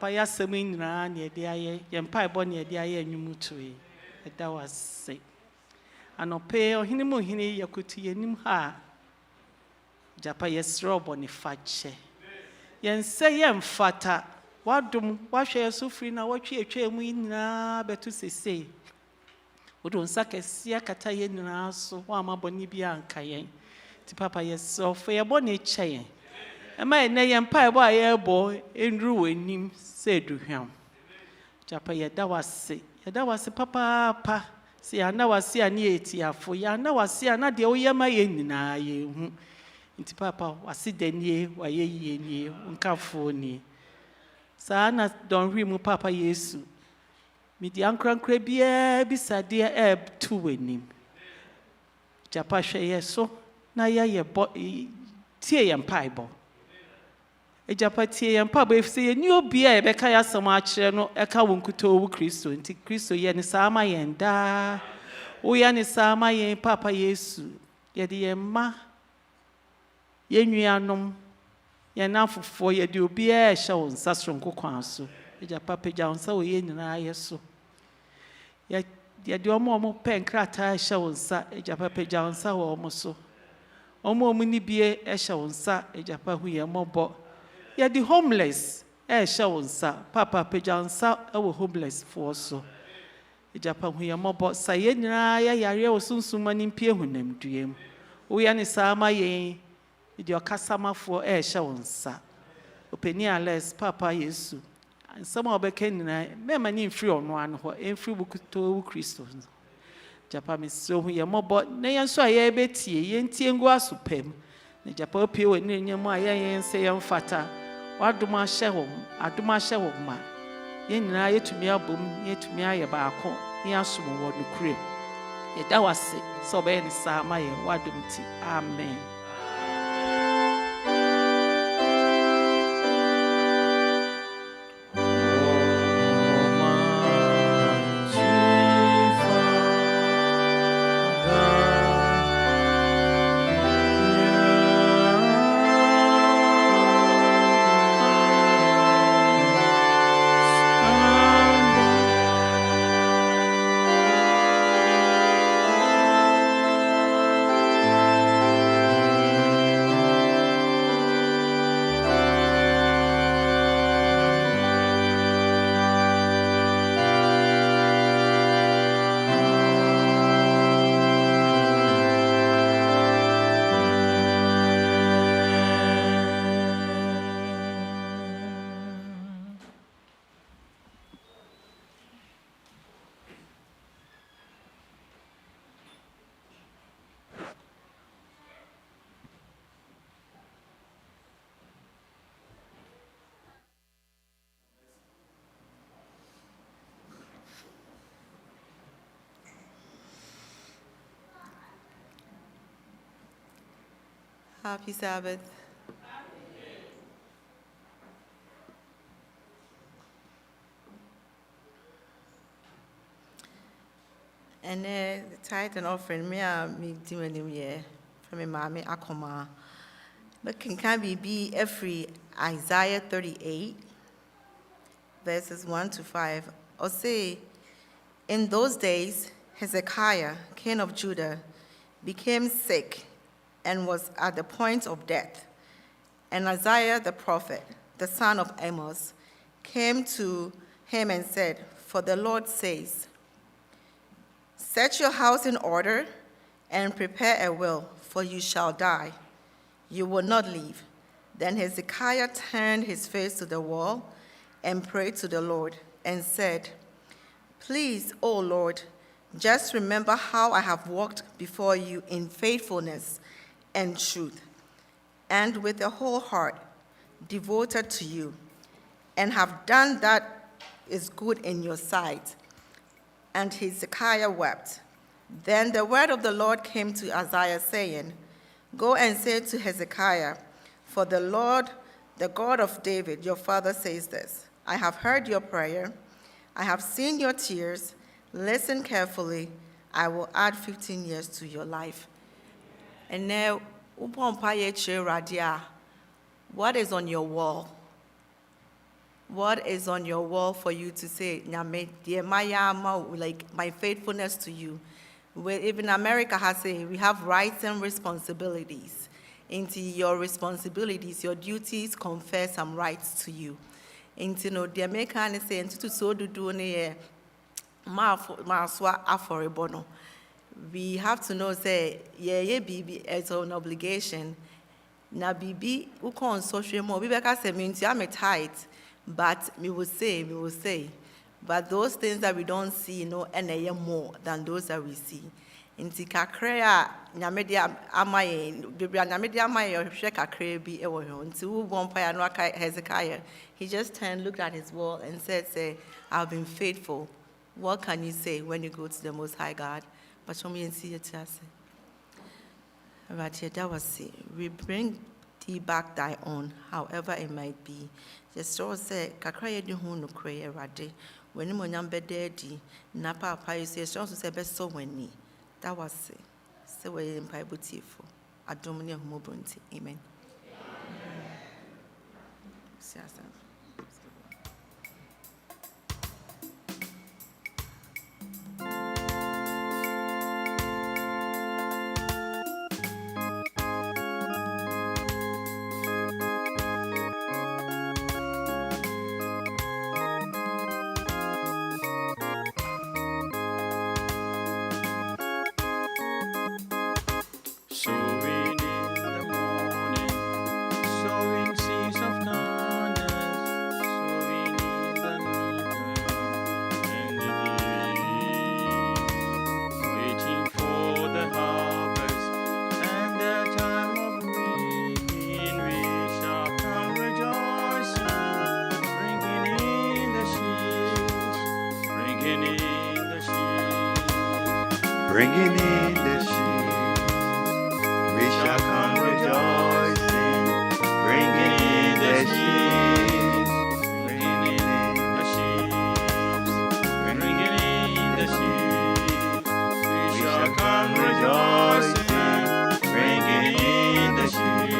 Papa ya semin na ne dia ye, yempa ebo ne dia ye nwumutue. That was sick. Anope ohene mu hene yakutu yenim ha. Japa yesro boni fache. Yense yemfata. Wadum wahwe yesufri na watwe etwa mu nyina betu sese. Wodo nsa kese akata ye nyina so wa amaboni bi anka yen. Ti papa yesro fe yeboni kye. Ema ene yempa ebo ayebo enru wenim se duhwam. Japa yeda wase papa si ana wase ani etiafo ya na wase ana de oyema ye nyina ye hu. Nti papa wase denie waye yenie nkafo ni. Sana don ri mu papa Yesu. Mi di ankrankra bia bisade tu wenim. Japa hwe yeso na ye bo tie ye mpaibo. Ejapa tie ye mpaibo efise ye ni obi a ebeka ya asem a kire no eka wonkuto wu Kristo. Nti Kristo ye ni sama ye nda. Wo ye ni sama ye papa Yesu. Ye di ye ma ye nuanom ye na fofo ye di obi a ehye won sasronko kwan so. Ejapa peja won sa wo ye nyina yeso. Ye di omo pen krata ehye won sa ejapa peja won sa wo omo so. Omo ni bie ehye won sa ejapa hu ye mobo. Ye di homeless ehye won sa papa peja won sa e wo homeless for so. Ejapa hu ye mobo sa ye nyina ye yare wo sunsuma ni mpie hunam duem. Wo ye ni sama ye idi okasamafo ehye won sa. Openi ales papa Yesu. Some of the Kenina, Mamma free on one, or in free book to Christo. Japan is so we are more, but nay, so I bet ye, and Tiangua supem. The Japopio and Nima, and say, Fata, what do my shell? I do my shell, ma. Yen I to me album, yet to me I about near some what the crib. Yet that was it, so Ben Samay, what do me? Amen. Happy Sabbath. And the tithe and offering me doing here from my mommy Akoma. But can be every Isaiah 38, verses 1 to 5. Or say, in those days, Hezekiah, king of Judah, became sick and was at the point of death. And Isaiah the prophet, the son of Amos, came to him and said, for the Lord says, set your house in order and prepare a will, for you shall die. You will not live. Then Hezekiah turned his face to the wall and prayed to the Lord and said, please, O Lord, just remember how I have walked before you in faithfulness and truth, and with a whole heart devoted to you, and have done that is good in your sight. And Hezekiah wept. Then the word of the Lord came to Isaiah, saying, go and say to Hezekiah, for the Lord, the God of David, your father, says this, I have heard your prayer, I have seen your tears, listen carefully, I will add 15 years to your life. And now, what is on your wall? What is on your wall for you to say, like my faithfulness to you, Even America has we have rights and responsibilities. Into your responsibilities, your duties confer some rights to you. Into the American say into so do ne maswa affordable. We have to know say BB as an obligation. Na BB who on social more. We say me I'm a tight, but we will say. But those things that we don't see, and more than those that we see. Inti kakrea nyamedia amaye bibia nyamedia amaye hwe kakrea bi ewo ho nti wo bompa ya no aka Hezekiah. He just turned, looked at his wall and said, I've been faithful. What can you say when you go to the Most High God? But show me and see it. Right here, that was it. We bring thee back thy own, however it might be. Just so say kakrea di hu no kre erade. When you monyambe dedi na papa you say so say be so weni. That was it. So we're in Bible for Aduboahen Humobunti. Amen. Bringing in the sheep, we shall come rejoicing. Bringing in the sheep, bringing in the sheep, bringing in the sheep, we shall come rejoicing. Bringing in the sheep.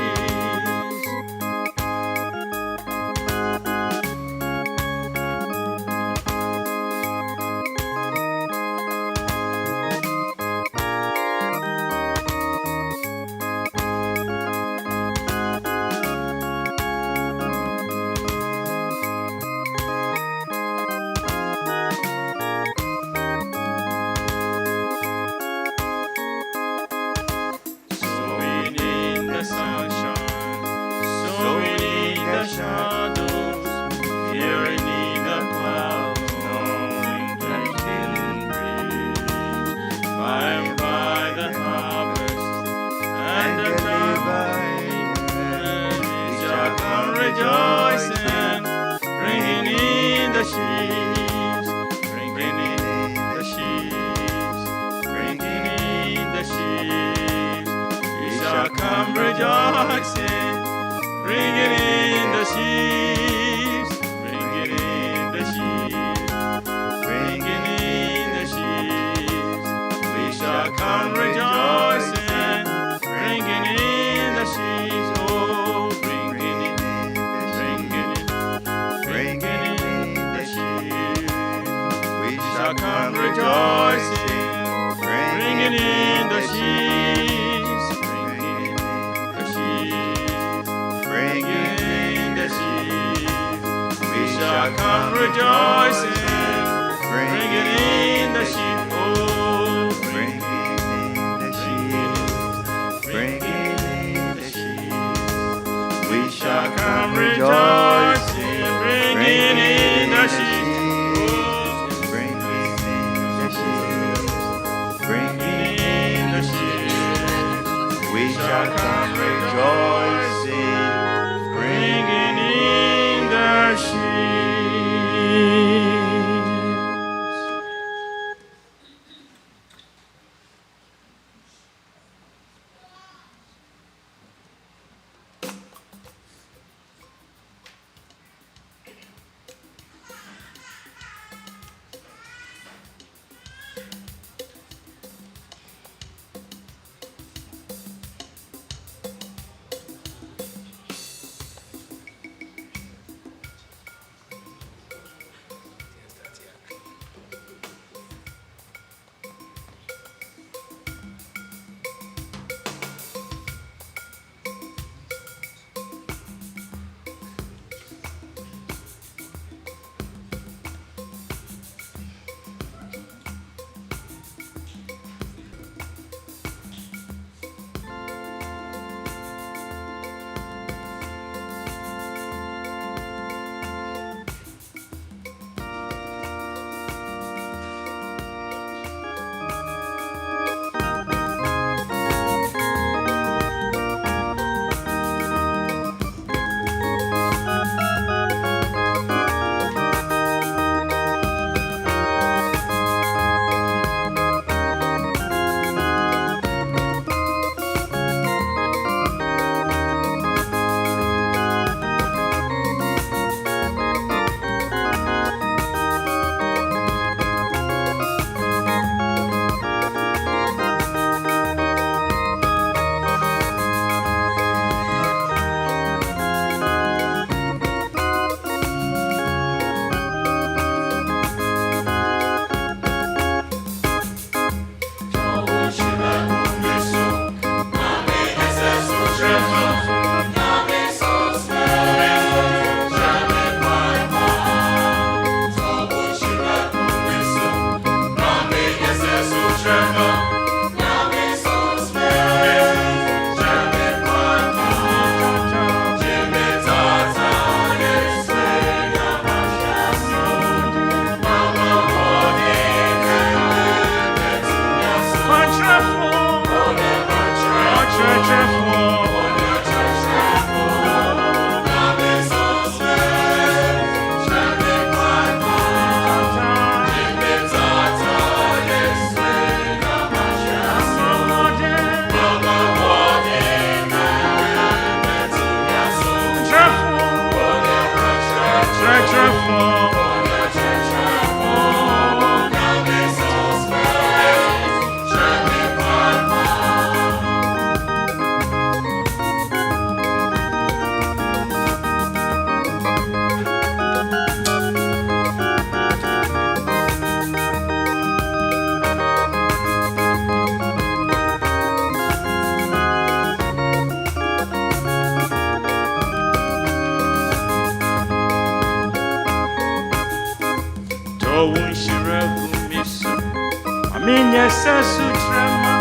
nyasa sutrama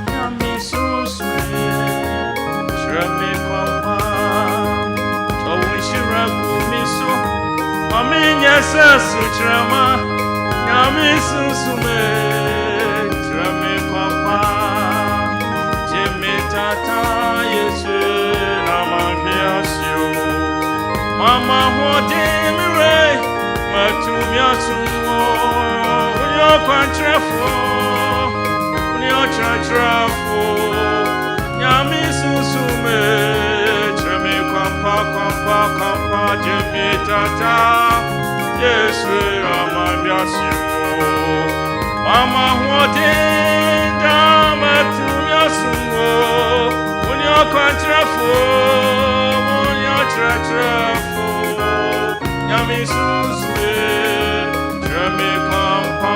nyame susue trame kwampa tawunshira gumiso mame nyasa sutrama nyame susue trame kwampa jeme tata yesu namabiasio mama hodemire matumiasumo Quantrefo, Unio Chatrafo, Yami Susume, Treme Quampa, Jimmy Tata, yes, Amabiasimo, Mama Huade, Dama Tumiasumo, Unio Quantrefo, Unio Chatrafo, Yami Susume, Treme Quampa.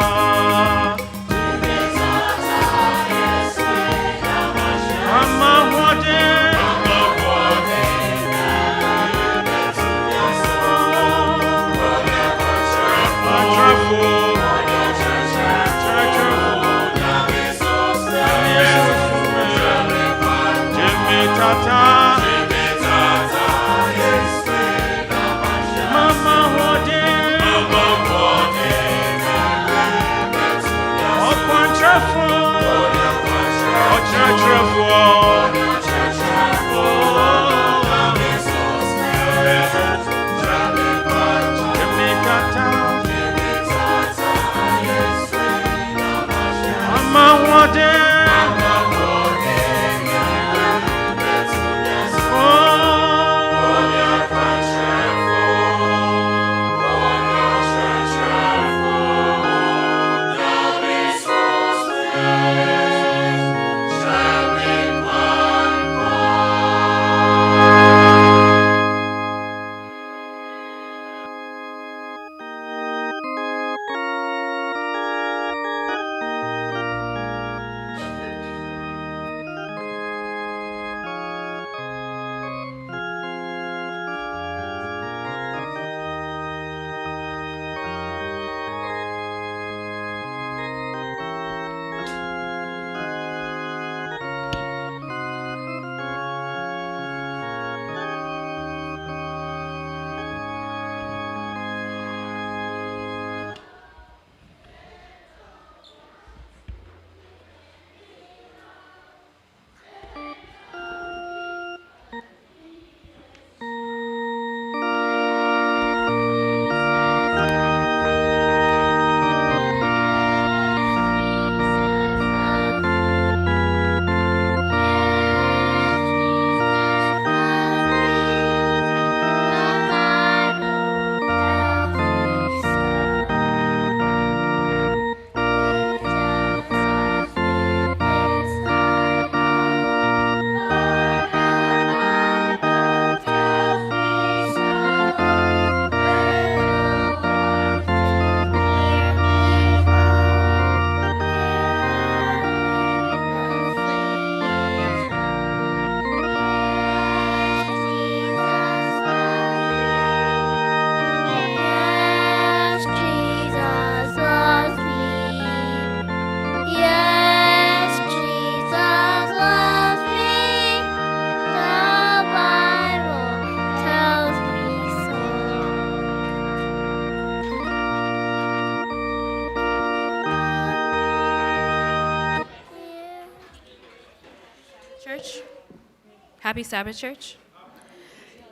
Happy Sabbath, church,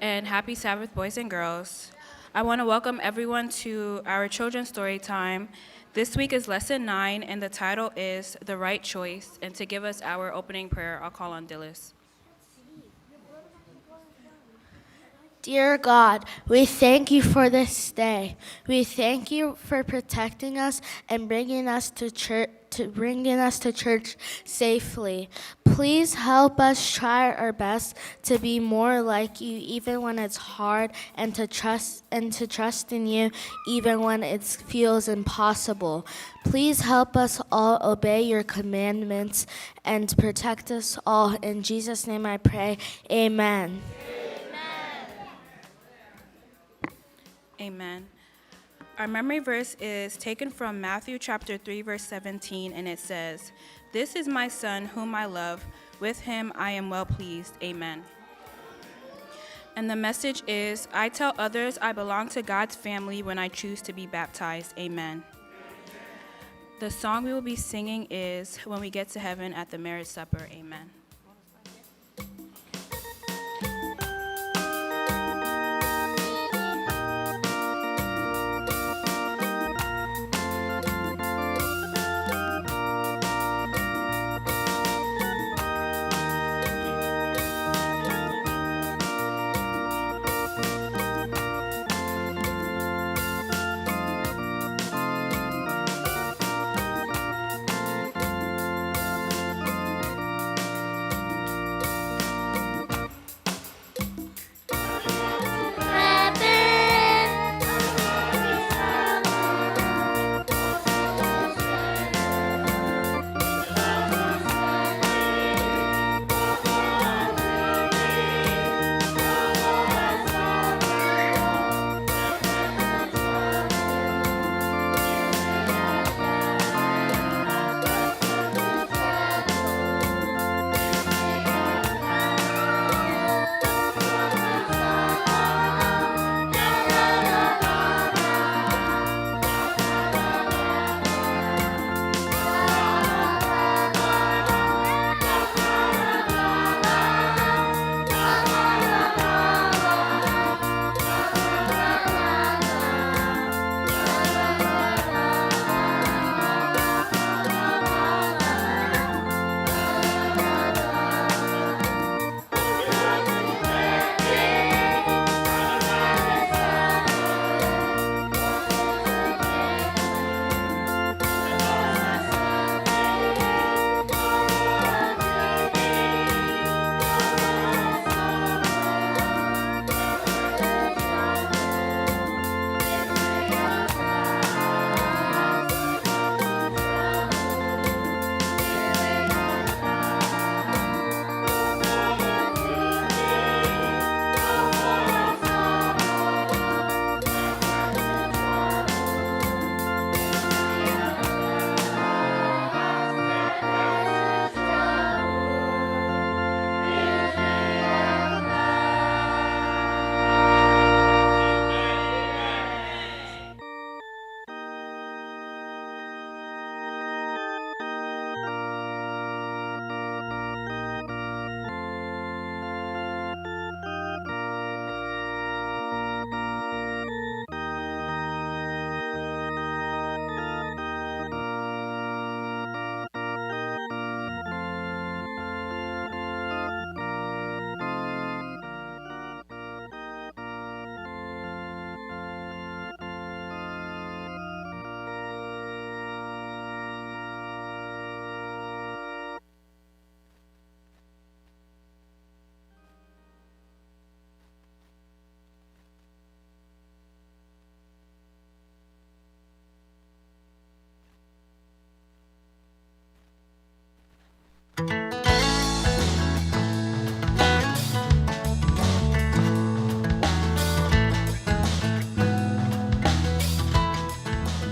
and happy Sabbath, boys and girls. I want to welcome everyone to our children's story time. This week is lesson 9, and the title is The Right Choice. And to give us our opening prayer, I'll call on Dillis. Dear God, we thank you for this day. We thank you for protecting us and bringing us to church safely. Please help us try our best to be more like you even when it's hard, and to trust in you even when it feels impossible. Please help us all obey your commandments and protect us all. In Jesus' name I pray. Amen. Amen. Our memory verse is taken from Matthew chapter 3, verse 17, and it says, "This is my son whom I love. With him I am well pleased." Amen. And the message is, I tell others I belong to God's family when I choose to be baptized. Amen. The song we will be singing is When We Get to Heaven at the Marriage Supper. Amen.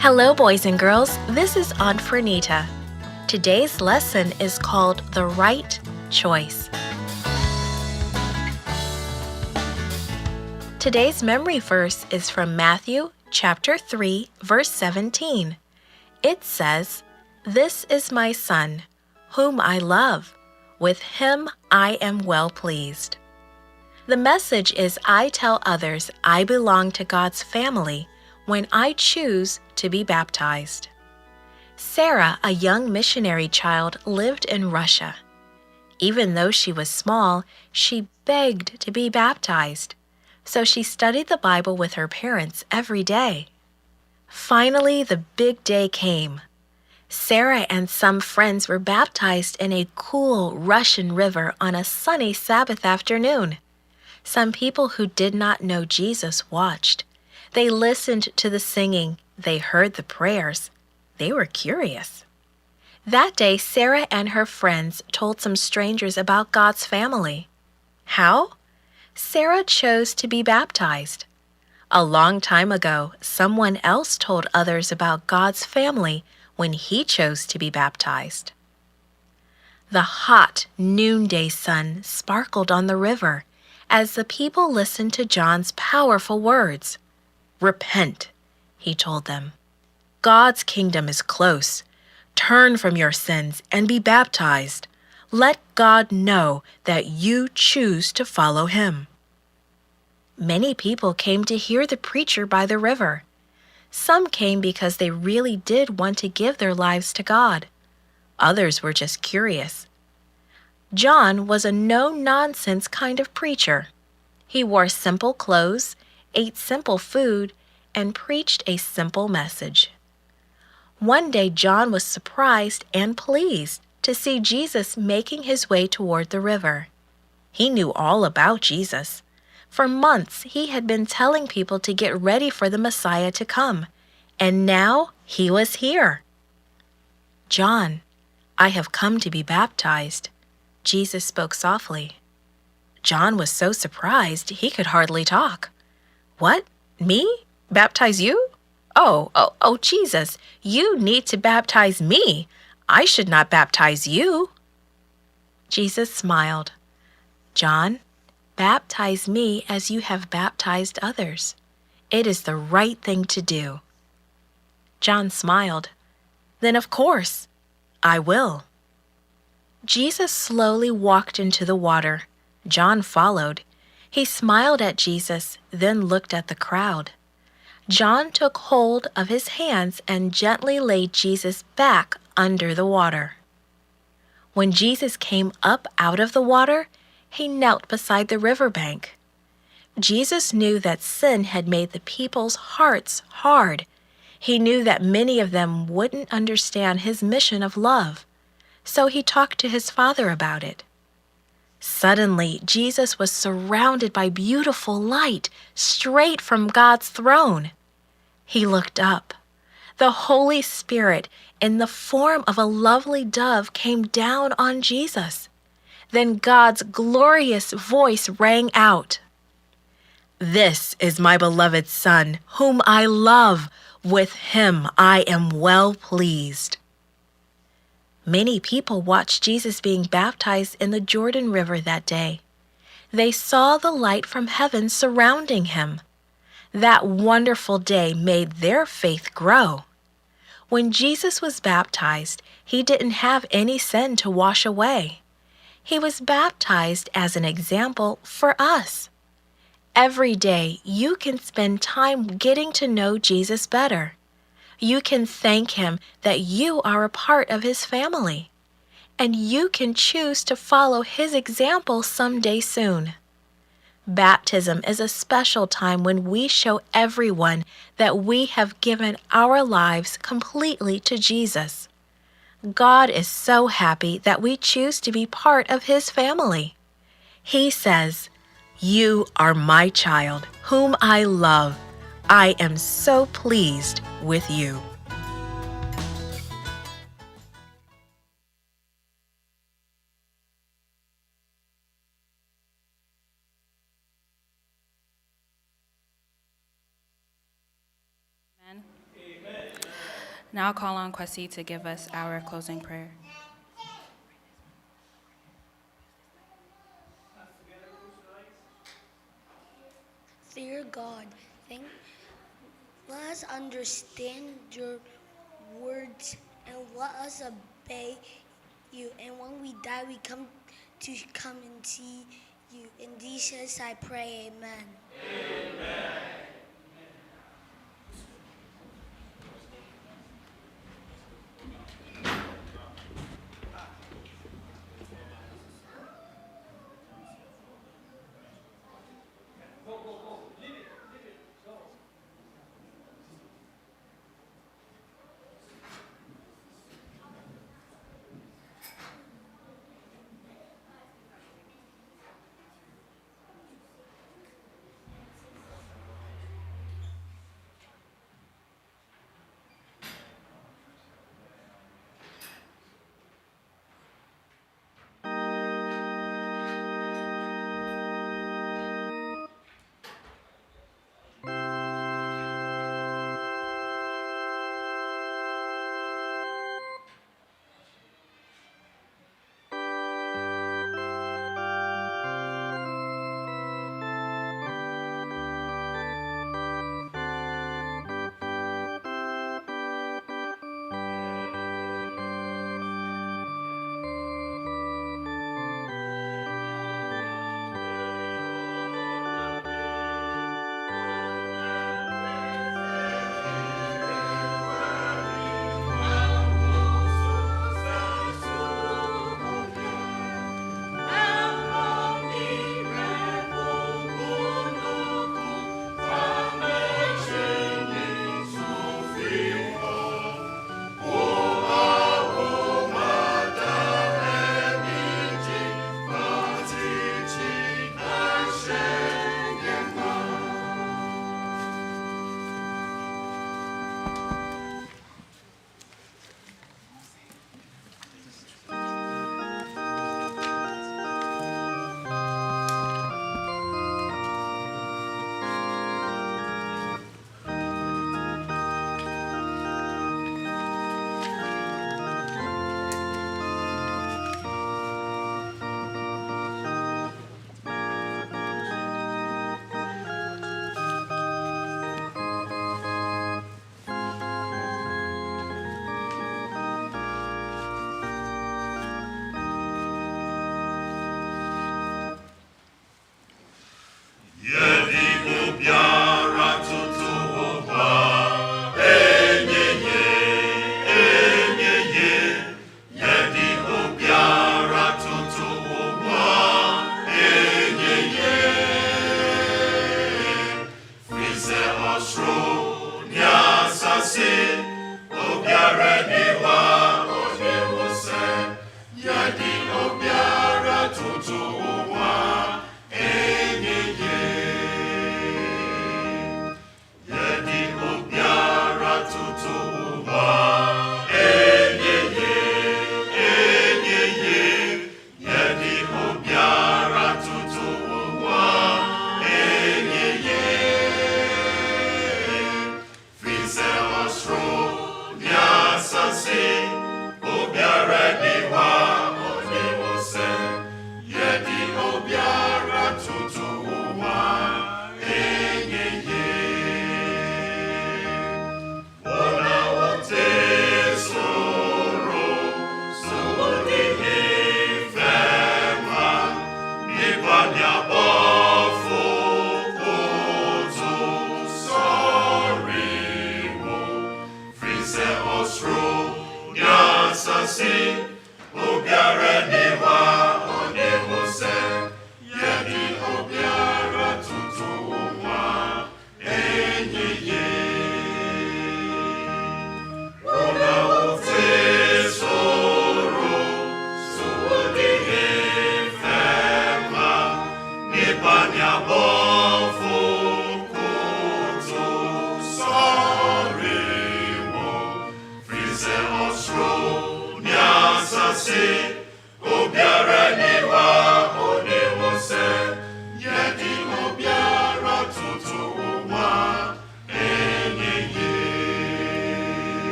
Hello, boys and girls. This is Aunt Fernita. Today's lesson is called The Right Choice. Today's memory verse is from Matthew chapter 3, verse 17. It says, "This is my son, whom I love. With him I am well pleased." The message is I tell others I belong to God's family when I choose to be baptized. Sarah, a young missionary child, lived in Russia. Even though she was small, she begged to be baptized, so she studied the Bible with her parents every day. Finally, the big day came. Sarah and some friends were baptized in a cool Russian river on a sunny Sabbath afternoon. Some people who did not know Jesus watched. They listened to the singing. They heard the prayers. They were curious. That day, Sarah and her friends told some strangers about God's family. How? Sarah chose to be baptized. A long time ago, someone else told others about God's family when he chose to be baptized. The hot noonday sun sparkled on the river as the people listened to John's powerful words. "Repent," he told them. "God's kingdom is close. Turn from your sins and be baptized. Let God know that you choose to follow him." Many people came to hear the preacher by the river. Some came because they really did want to give their lives to God. Others were just curious. John was a no-nonsense kind of preacher. He wore simple clothes, ate simple food, and preached a simple message. One day John was surprised and pleased to see Jesus making his way toward the river. He knew all about Jesus. For months he had been telling people to get ready for the Messiah to come, and now he was here. "John, I have come to be baptized," Jesus spoke softly. John was so surprised he could hardly talk. "What? Me? Baptize you? Oh, Jesus, you need to baptize me. I should not baptize you." Jesus smiled. "John, baptize me as you have baptized others. It is the right thing to do." John smiled. "Then of course, I will." Jesus slowly walked into the water. John followed. He smiled at Jesus, then looked at the crowd. John took hold of his hands and gently laid Jesus back under the water. When Jesus came up out of the water, he knelt beside the riverbank. Jesus knew that sin had made the people's hearts hard. He knew that many of them wouldn't understand his mission of love. So he talked to his Father about it. Suddenly, Jesus was surrounded by beautiful light straight from God's throne. He looked up. The Holy Spirit, in the form of a lovely dove, came down on Jesus. Then God's glorious voice rang out, "This is my beloved Son, whom I love. With him I am well pleased." Many people watched Jesus being baptized in the Jordan River that day. They saw the light from heaven surrounding him. That wonderful day made their faith grow. When Jesus was baptized, he didn't have any sin to wash away. He was baptized as an example for us. Every day, you can spend time getting to know Jesus better. You can thank him that you are a part of his family. And you can choose to follow his example someday soon. Baptism is a special time when we show everyone that we have given our lives completely to Jesus. God is so happy that we choose to be part of his family. He says, "You are my child, whom I love. I am so pleased with you." Now I'll call on Kwesi to give us our closing prayer. Dear God, let us understand your words and let us obey you. And when we die, we come and see you. In Jesus I pray, amen.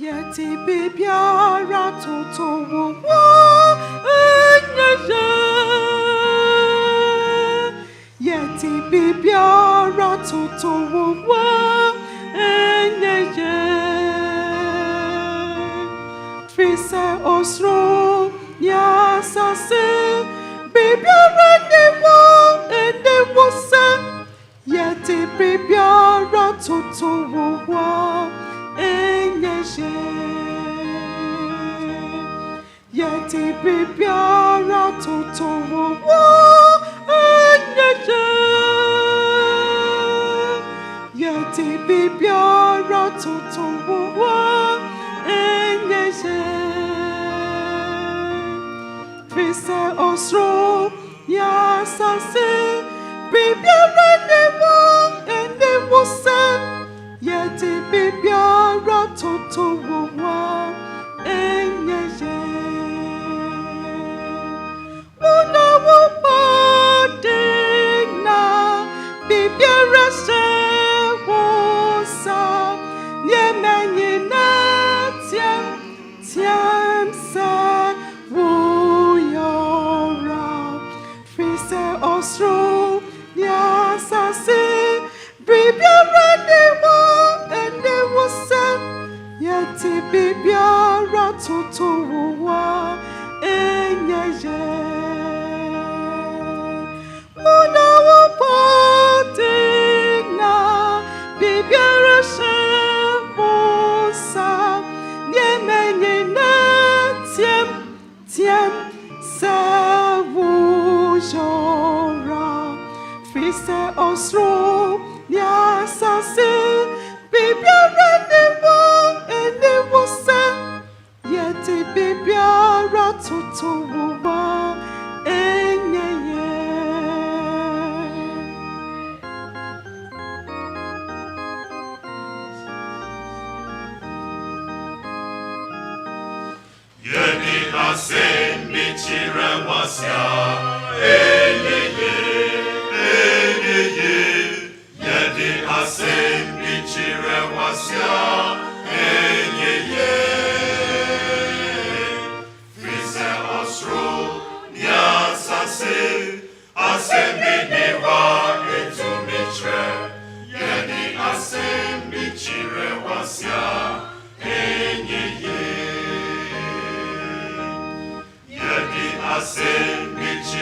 Yeti bibiara toto wo enyeye. Yeti bibiara toto wo enyeye. Fise osro yasase bibiara newo ende wose. Yeti bibiara toto wo Yeti bibiara toto wo enyeye. Yeti bibiara toto wo enyeye. Fise osro yasase bibiara newo ende wose. Yeti bibiara toto wo enyeye. Una wo padina bibiara se wosa. Yemenye na tiem sa wuyora. Fise osro yasase bibiara newo ende wose. Yeti bibiara toto wo enyeye. Una wo padina bibiara se wosa. Yemenye na tiem sa wuyora. Fise osro yasase bibiara newo ende wose. Yeti bibiara toto wo enyeye. Yedi asen bichire wasya enyeye enyeye. Yedi asen bichire wasya enyeye. Fise osro nyasase asen biniwa etumitre. Yedi asen bichire wasya enyeye. Yedi asen bichire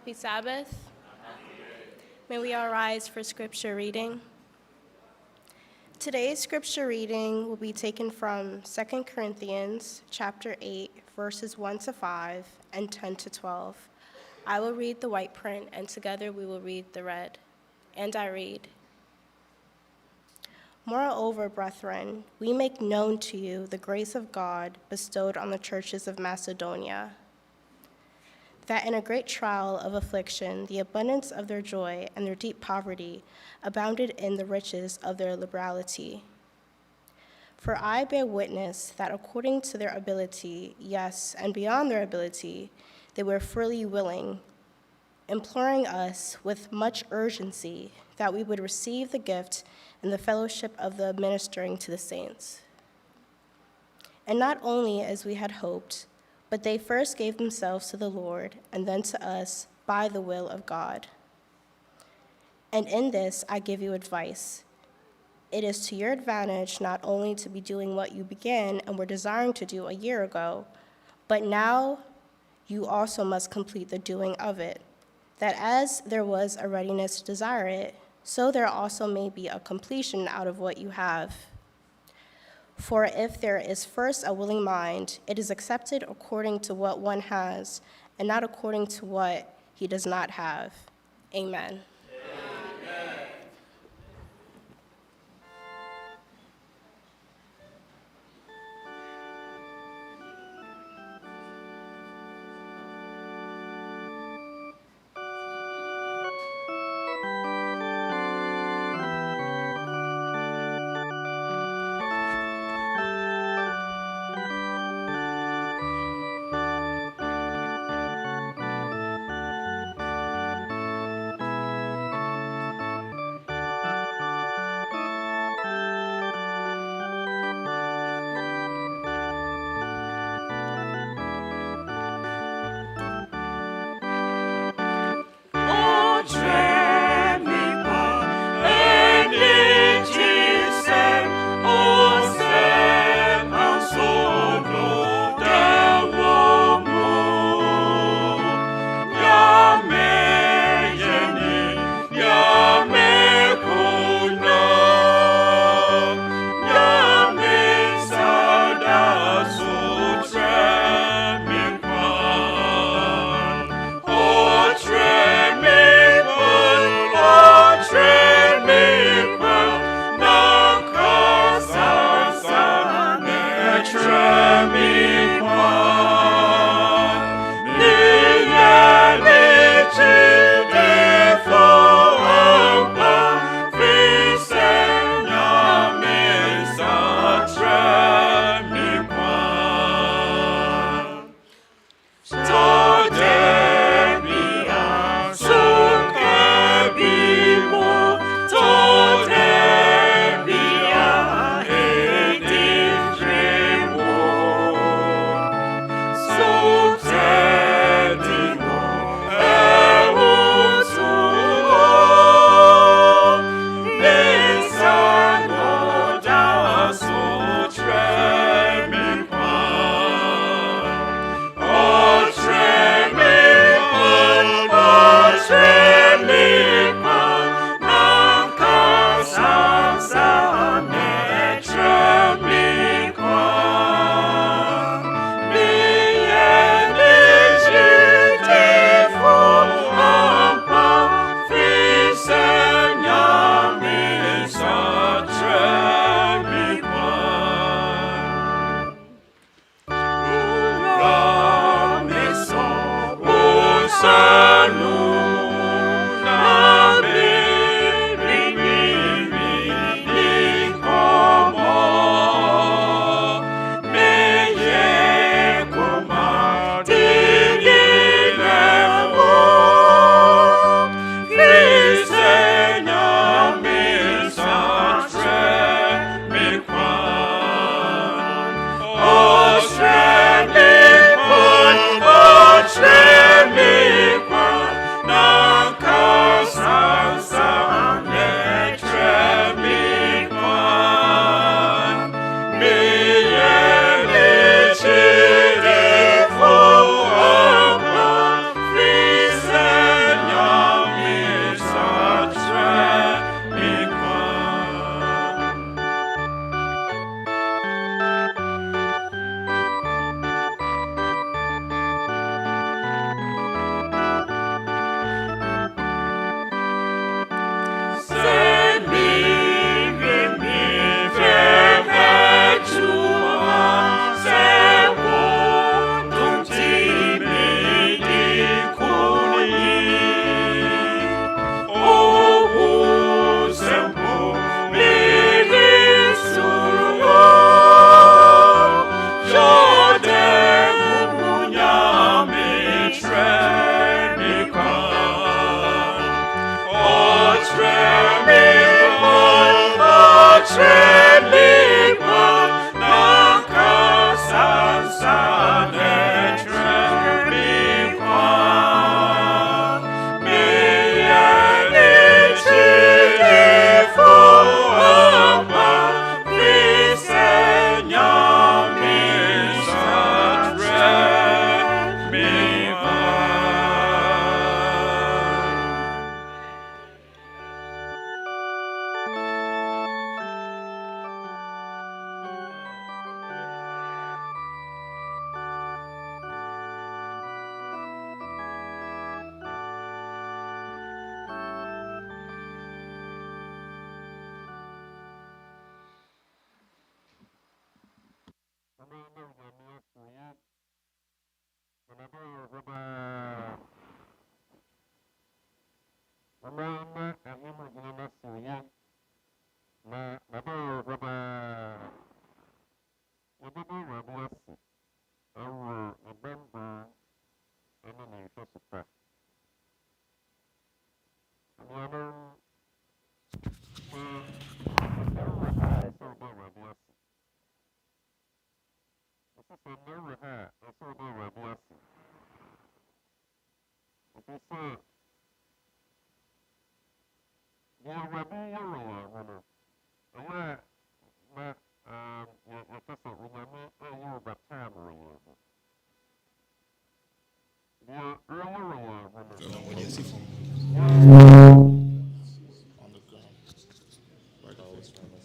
Happy Sabbath. May we all rise for scripture reading. Today's scripture reading will be taken from 2 Corinthians chapter 8, verses 1 to 5 and 10 to 12. I will read the white print, and together we will read the red. And I read, "Moreover, brethren, we make known to you the grace of God bestowed on the churches of Macedonia, that in a great trial of affliction, the abundance of their joy and their deep poverty abounded in the riches of their liberality. For I bear witness that according to their ability, yes, and beyond their ability, they were freely willing, imploring us with much urgency that we would receive the gift and the fellowship of the ministering to the saints. And not only as we had hoped, but they first gave themselves to the Lord, and then to us by the will of God. And in this I give you advice. It is to your advantage not only to be doing what you began and were desiring to do a year ago, but now you also must complete the doing of it, that as there was a readiness to desire it, so there also may be a completion out of what you have. For if there is first a willing mind, it is accepted according to what one has, and not according to what he does not have." Amen.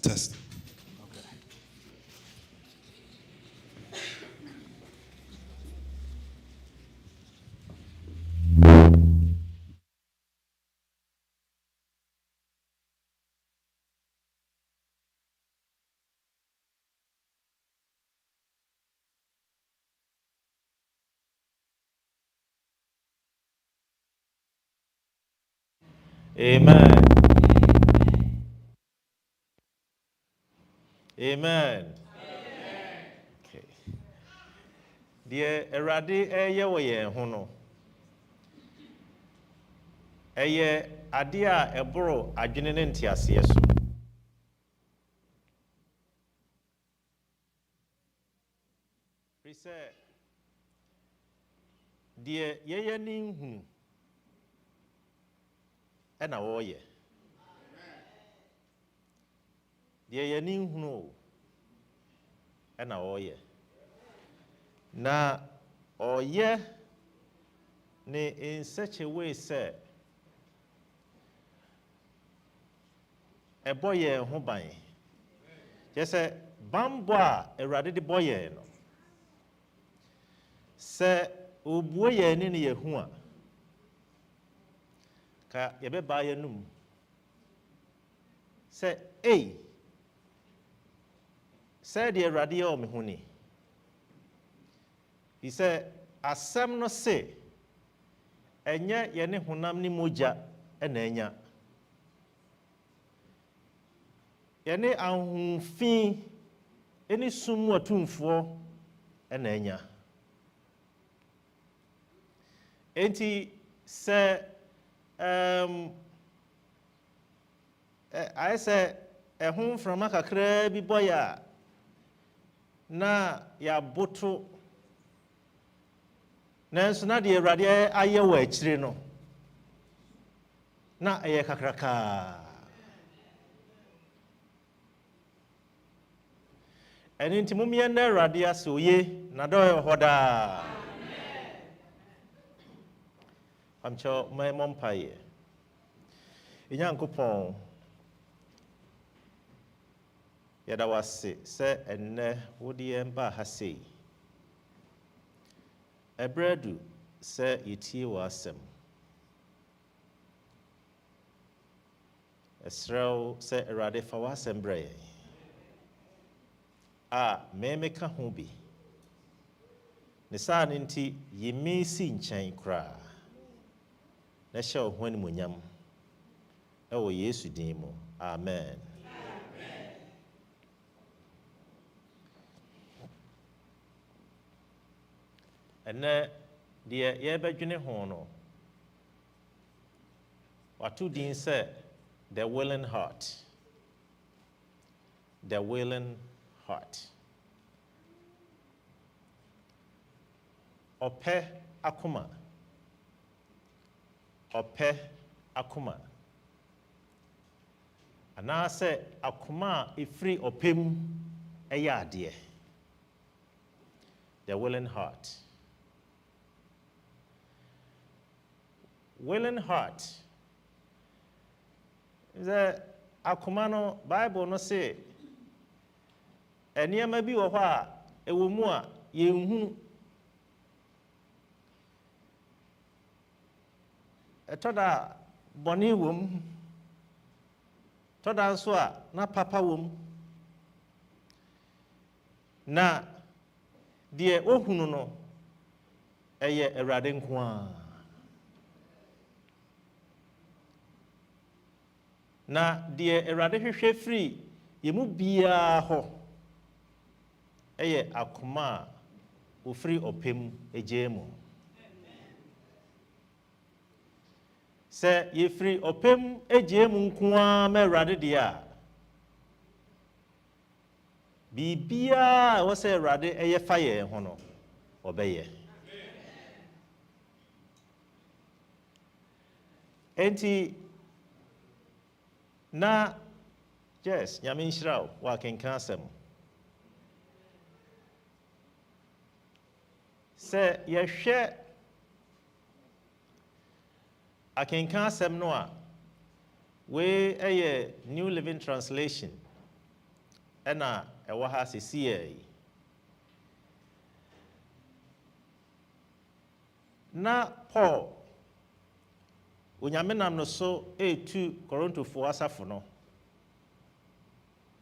Test. Amen. Amen. Okay. Deɛ Awurade ɛyɛ wɔ yɛn ho no, ɛyɛ adeɛ a ɛboro adwene ne nteaseɛ so. Firi sɛ, deɛ yɛyɛ ne nhunu ɛna wɔreyɛ. Deɛ yɛyɛ ne nhunu o ɛna wɔreyɛ. Na ɔyɛ ne in such a way sɛ ɛbɔ yɛn ho ban. Kyerɛ sɛ bambɔ a Awurade de bɔ yɛn no, sɛ obue yɛn ne yɛhu a, ka yɛbɛbaa yɛn nom sɛ ei sɛ deɛ Awurade yɛ wɔ me ho ni. He said, asɛm no se enye yene honam ni moja ena enya yene ahunfi eni sumu atumfo ena enya enti se I say ehun from akakra bi boya na ya boto nanso na de Awurade aye wa akire no na eye kakraka eni ntimumye na Awurade ase oye na do hoda amcho my mompaye inyankopon yada wase se enne wodi emba ha sei ebredu se yitie wasem esrel se Awurade fa wasem bre a memeka ho bi ne saa nti yimi si nkyɛn kra na hyɛ wo ho animuonyam ɛwɔ Yesu din mu amen. Ene deɛ yɛbɛdwene ho no wato din sɛ the willing heart, the willing heart. Ɔpɛ akoma, ɔpɛ akoma, anaasɛ akoma a ɛfiri ɔpɛm ɛyɛ adeɛ, the willing heart. Willing heart. The akoma no Bible no say eniyama bi wo hɔ a ɛwɔ mu a yɛnhu ɛtɔda bɔne wom tɔda nso a na papa wom na deɛ ohunu no ɛyɛ Awurade nko a na deɛ Awurade hwehwɛ firi yemu biara hɔ ɛyɛ akoma a ofiri ɔpɛm egye mu sɛ yɛfiri ɔpɛm egye mu nko a ma Awurade deɛ a biribiara a ɛwɔ sɛ Awurade ɛyɛ fa yɛn ho no ɔbɛyɛ enti na yes nyame nhyira wo wakenka asɛm sɛ yɛhwɛ akenka asɛm no a wei ɛyɛ New Living Translation ɛna ɛwɔ ha sesiɛ yi na Paul onyame nam no so etu Korintofoɔ asafo no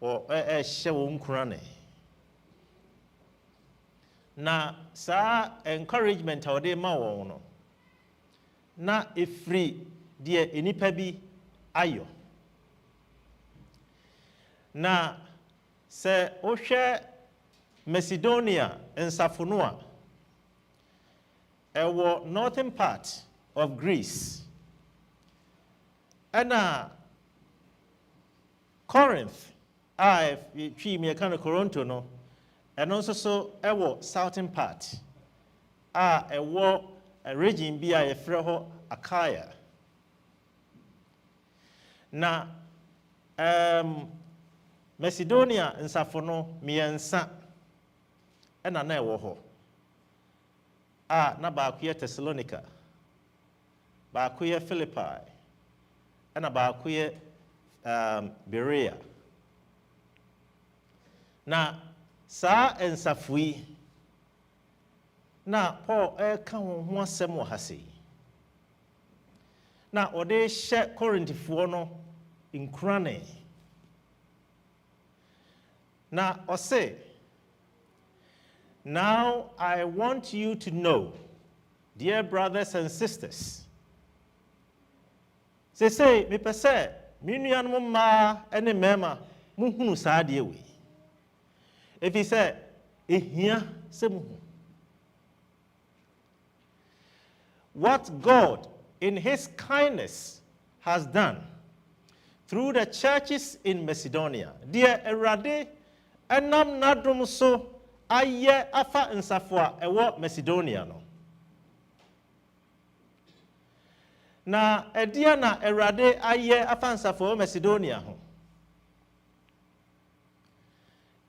o ɛhyɛ wɔn nkurane na saa encouragement a wɔde ma wɔn no na efiri deɛ enipa bi ayɔ na sɛ wohwɛ Macedonia nsafo no a ɛwɔ northern part of Greece ɛna Corinth a twi me ka no Toronto no ɛno nso so ɛwɔ southern part a ɛwɔ a region bi a yɛfrɛ hɔ Achaia na Macedonia nsafo no mmiɛnsa ɛna na ɛwɔ hɔ a na baako yɛ Thessalonica baako yɛ Philippi ɛna baako yɛ Berea na saa nsafo yi na Paul ɛka wɔn ho asɛm wɔ ha sei na ɔde hyɛ Korintifoɔ no nkurane na ɔse now I want you to know, dear brothers and sisters, say me pese me nuanom ma ene mema muhunu saa de we if he say ehia se muhu what God in his kindness has done through the churches in Macedonia. Dear Erade enam nadom so aye afa nsafo a ewo Macedonia no. Na edia na Erade aye afa nsafo Macedonia ho.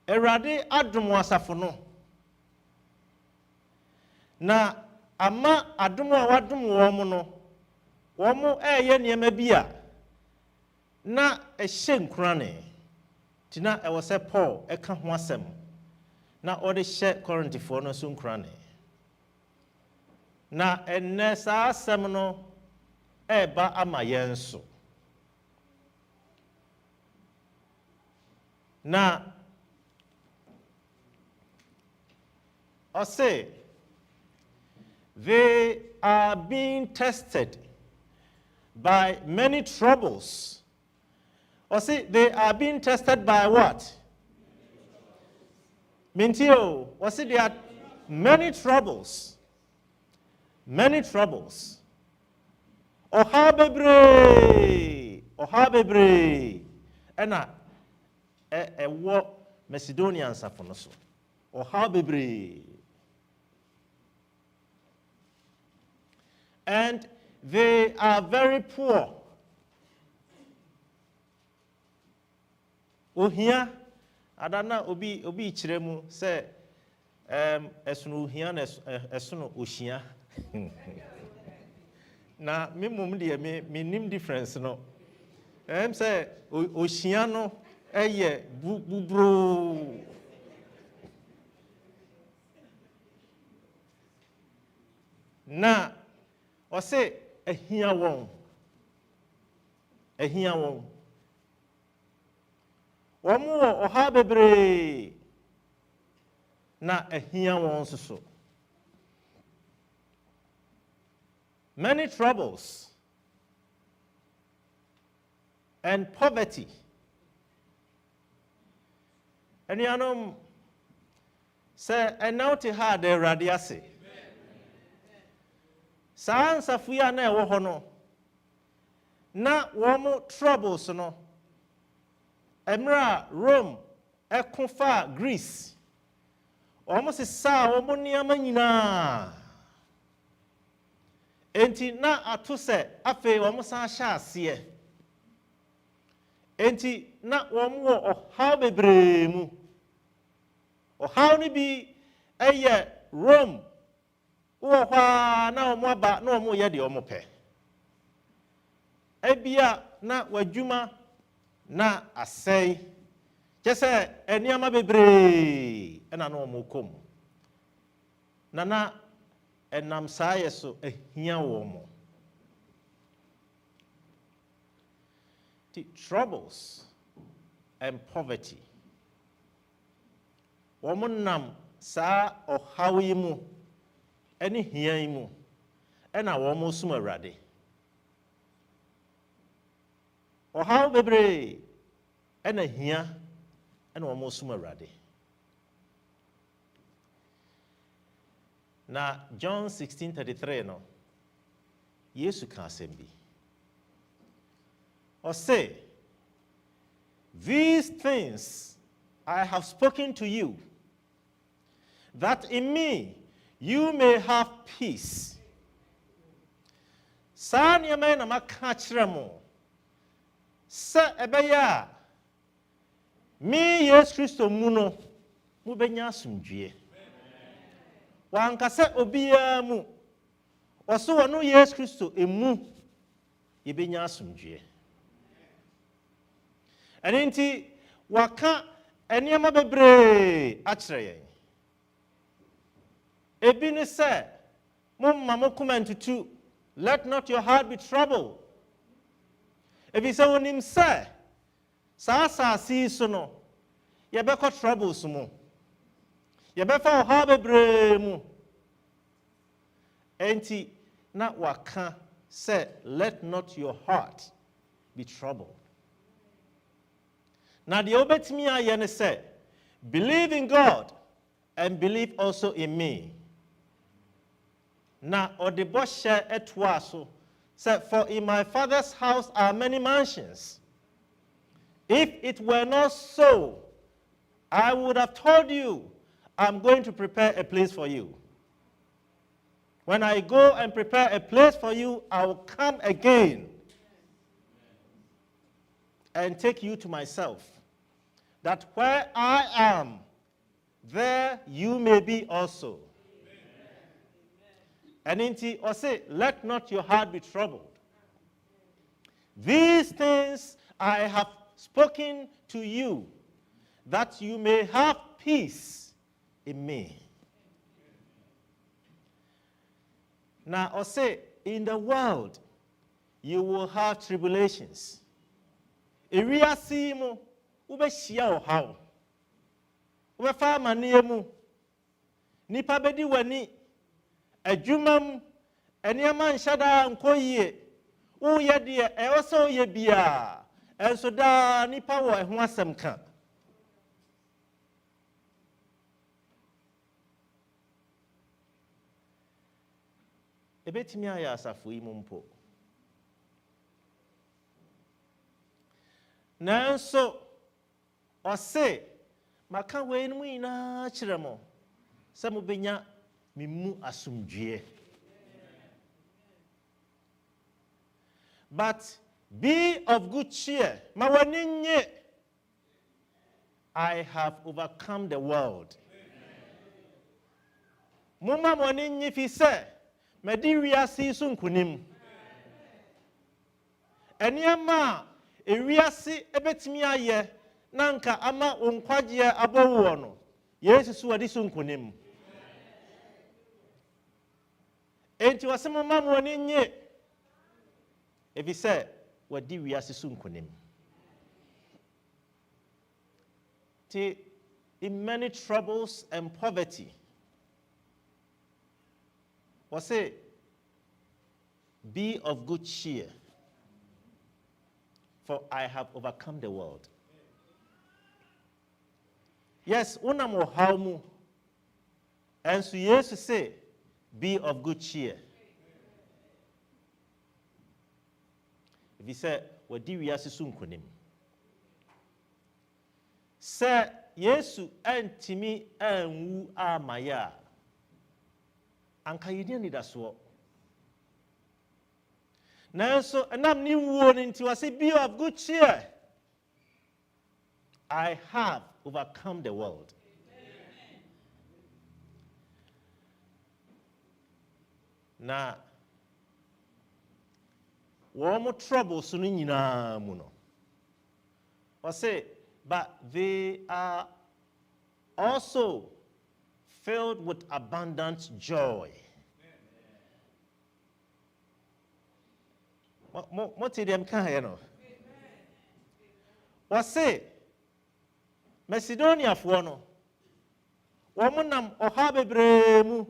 Erade adom asafo no. Na ama adom a wadom wo mo no. Wo mo eye niema bi a na ehye nkurane. Tina ewo se Paul eka ho asem. Na ode hye Korintifo no so nkurane. Na enne saa asem no eba ama yenso. Na I say they are being tested by many troubles. Or see, they are being tested by what? Mintio. Or see, there are many troubles. Many troubles. Ohabebre. Ohabebre. Ena wo Macedonians afonoso. Ohabebre. And they are very poor. Ohia adana obi chiremu say esunu ohia na esunu ohia. Na me mum de me nim difference no. Say ohia no eye bubro. Na o say ehia won. Ehia won. Womu oha bebre na ehia won so. Many troubles and poverty. And you know, say now to her the radiasi. Sans afuya na ewo ho no. Na womu troubles no. Emra Rome ekofa Greece. Almost sa omo niama nyina. Enti na atose afe omo san sha ase. Enti na omo ohaw bebre mu. Ohaw ni bi eye Rome. Wo hwa na omo aba na omo ye de omo pe. Ebia na wadwuma na asay kese eniama bebre ena no mo kom na enam saye so ehia wo mo the troubles and poverty wo mo nam sa ohawi mu eni hia mu ena wo mo sum awrade ohaw bebre ena hia ena wo sum awrade na John 16:33 no Yesu ka sembi or say these things I have spoken to you that in me you may have peace sa niema na maka kire mo sa ebeya mi Yesu Kristo mu no mu benya asomdwie wankasa obiya mu oso wono Yesu Kristo emu yebenya asomdwie enenti waka eniema bebre akire yen ebi ne se momma mo comment to let not your heart be troubled. If you say on him say, sa see so no, you better troubles mo. You better have a bremu. Enti na waka say, let not your heart be troubled. Now the obetimi ayene say, believe in God and believe also in me. Now odeboshe etwaso said, for in my Father's house are many mansions. If it were not so, I would have told you, I'm going to prepare a place for you. When I go and prepare a place for you, I will come again and take you to myself, that where I am, there you may be also. And indeed, or say, let not your heart be troubled. These things I have spoken to you, that you may have peace in me. Now, or say, in the world, you will have tribulations. Iriya simu, ube shia ohaw. Ube fa maniemu. Nipa bedi wani. Ejumam, eniyama nshada nkoye. Uye diye, eoso ye biya. Enso da nipa wo ehun asem kan. Ebetimi aya asafo yi mumpo. Nanso ose maka we no ina kire mo se mo benya mimu asumdwie. But be of good cheer. Ma wani nye. I have overcome the world. Muma wani nye fi se medi wiase so nkunim. Eniyama ewiase ebetimi aye nanka ama onkwaje abowo no. Yesu so adi so nkunim. Enti wasema mama wani nye. If he said, wadi wiase so nkunim. In many troubles and poverty, or say, be of good cheer, for I have overcome the world. Yes, unamo haumu, and so Jesus say, be of good cheer. If he said, wadi wiase so nkunim. Say, Yesu entimi enwu amaya. Anka yidi ni daso. Nanso enam ni wuo ni nti wase be of good cheer. I have overcome the world. Na womo troubles no nyina mu no. Wase but they are also filled with abundant joy. What did them kind of? Was say Macedonia for no womanam ohabe bremu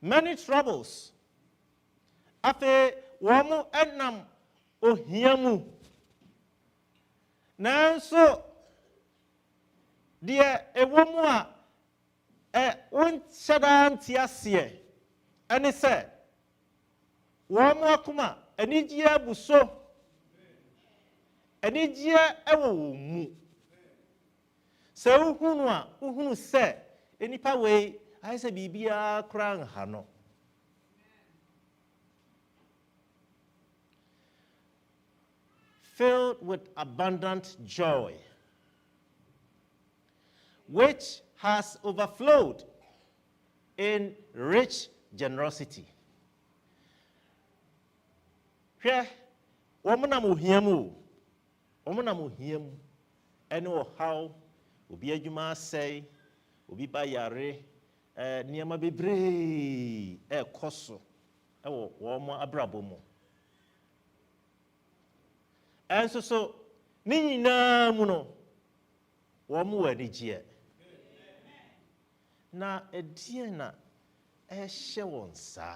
many troubles. Afe womu enam ohiamu. Nanso die ewomu a wonhyada ntiase ene se womu akoma enigye abuso enigye ewo mu se uhunu a uhunu se enipa we ayese bibia kra nha no. Filled with abundant joy, which has overflowed in rich generosity. Here, womana muhiamu, eno how obi adwuma say, obi ba yare, niama bebre, koso, ewo womo abrabomo. And so ni na muno womu anigye na edie na ehye wonsa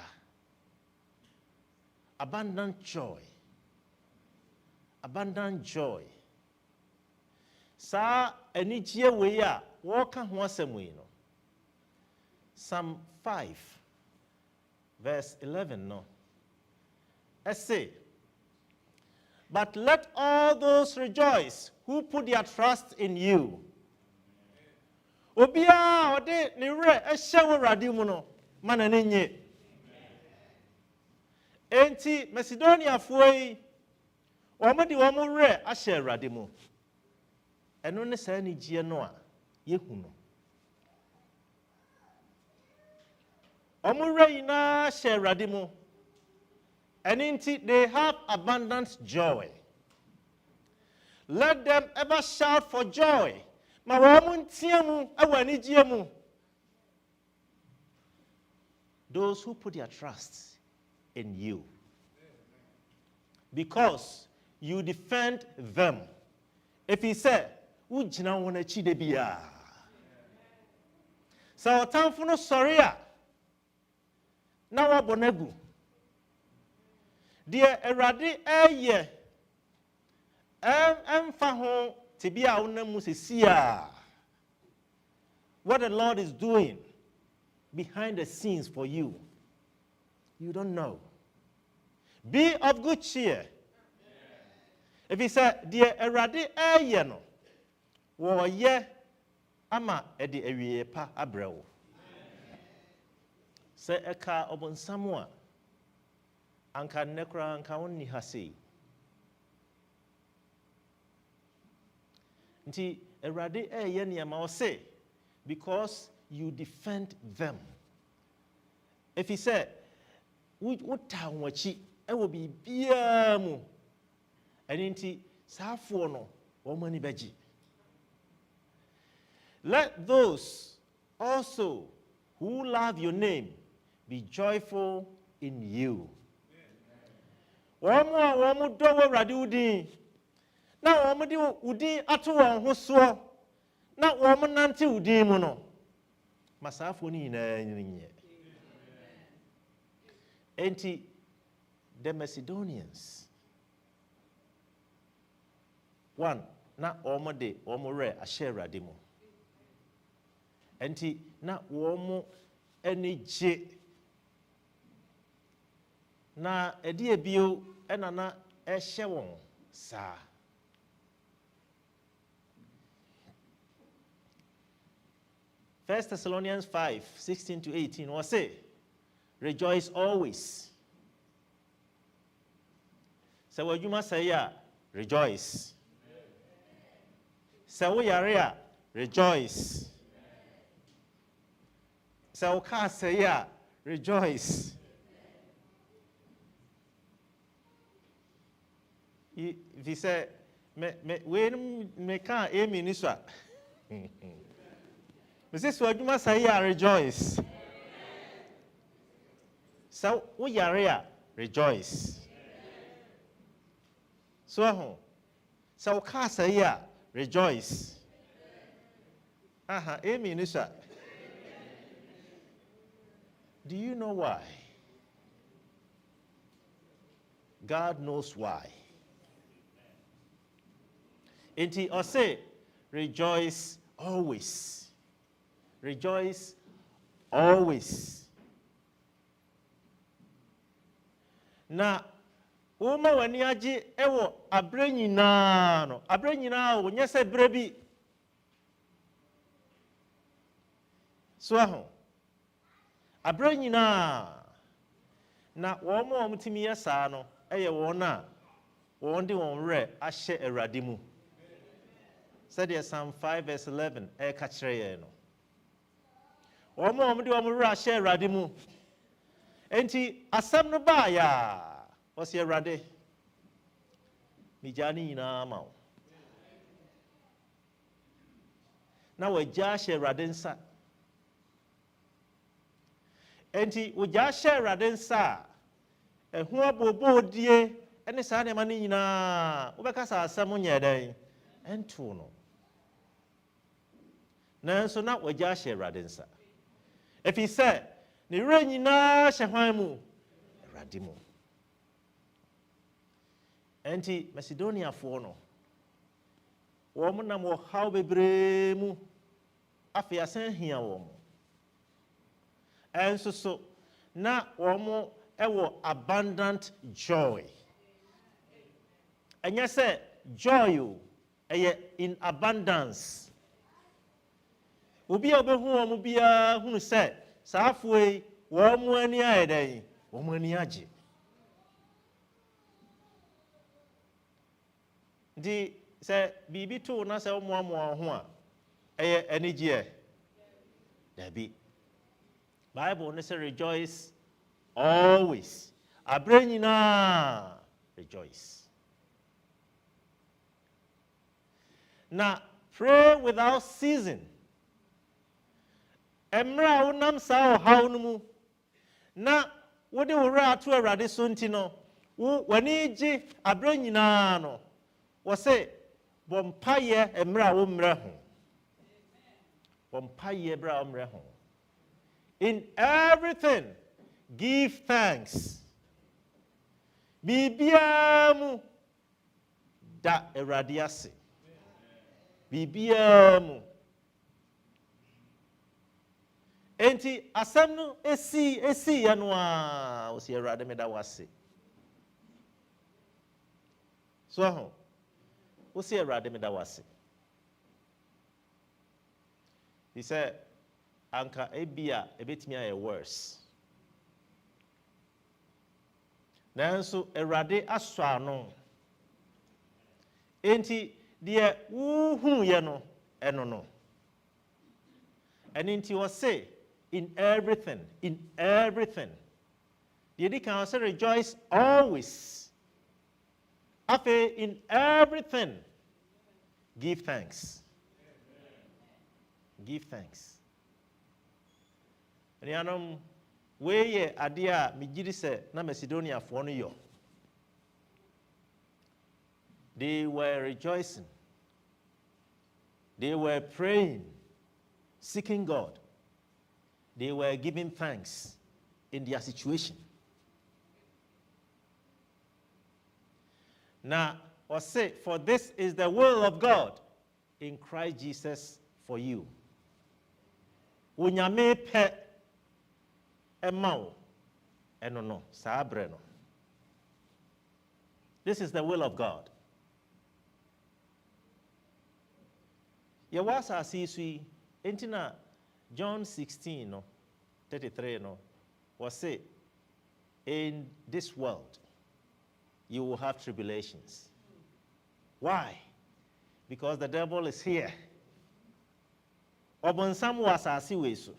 abundant joy abundant joy. Sa anigye we a woka ho asɛm yi no. Psalm 5 verse 11 no. I say, but let all those rejoice who put their trust in you. Obia ode ne re ehye wo rade mu no mana ne nye. Enti Macedonia foi omodi wo mo re ahye rade mu. Eno ne sa ni gie no a yehu no. Omo re ina ahye rade mu. And indeed, they have abundant joy. Let them ever shout for joy. Those who put their trust in you. Because you defend them. If he said, Ujina wana chidebia. So tamfuno soria. Na wabonegu. Dear Eradi eye emfa ho tibia unamu sesia. What the Lord is doing behind the scenes for you, you don't know. Be of good cheer. If he said, dear Eradi eye no, wo ye ama edi ewie pa abrewo. Se eka obon Samuel. Anka nekra anka onni hase. Nti Erade eye niyama o say, because you defend them. If he said, wuta wachi ewo bibia mu. Eni nti saafo no womani beji. Let those also who love your name be joyful in you. Wamu dowo radi udin. Na wamu di udin atu wanhusuo. Na wamu nanti udin muno. Masafu ni nye. Enti the Macedonians. One, na wamu de wamu re ashe radimu. Enti na wamu enije. Na edi ebio enana ehye won sa. First Thessalonians 5:16-18 was say, rejoice always. So what you must say ya, rejoice. So we are rejoice. So ka say ya, rejoice. If he said, me can't aim in this one. Mrs. What you must say, rejoice. So we are rejoice. So can't say, rejoice. Aim in this one. Do you know why? God knows why. Enti or say, rejoice always. Rejoice always. Na uma wani aji ewo abre nyina no. Abre nyina o nyese brebi. So aho. Abre nyina na womo omtimi yesa no eye wona wonde won re ahye Awurade mu. Said Psalm 5 verse 11 e ka kire ye no. Omde omre ahye Awurade mu. Enti asam no ba ya was ye Awurade. Mi jani na ma. Na we ja ahye Awurade nsa. Enti we ja ahye Awurade nsa. Ehu abobo die ene saa ne ma ne nyina wo beka sa asam nye den ento no. Nanso na we ja ahye Awurade nsa. If he said, ni re nyina hye hwan mu Awurade mu. Enti Macedonia for no. Woman nam wo how bebree mu afei asan hia wo mo. Enso so na wo mo ewo abundant joy. Enya say joy o in abundance. Obi a obehu wo mo bia hunu say saafoi wo mo ani ayedan wo mo ani age. Di say bibi to na say mo ho a enije there be Bible ne say rejoice always. Abranyina rejoice. Now pray without ceasing. Emra unam sa how no mu na wode wura ato awrade so nti no wani ji abranyina no wo say bompaye emra wo mra ho. Bompaye bra wo mra ho. In everything, give thanks. Bibiamu da eradiase. Bibiamu. Enti asem no esi ya no a o se erade me da wase. So ho. O se erade me da wase. He said anka ebia ebetimi aye worse. Nanso erade aso ano. Enti de wuhu ye no eno no. And enti was say in everything. The can say rejoice always. Afe in everything give thanks. Give thanks. And we ye adia migiri se na Macedonia for no yo. They were rejoicing. They were praying, seeking God. They were giving thanks in their situation. Now, or say, for this is the will of God in Christ Jesus for you. Unyame pe emao enono sabre no. This is the will of God. Ye was asisui entina John 16 no 33 no was say in this world you will have tribulations. Why? Because the devil is here. Obonsam was asasi so.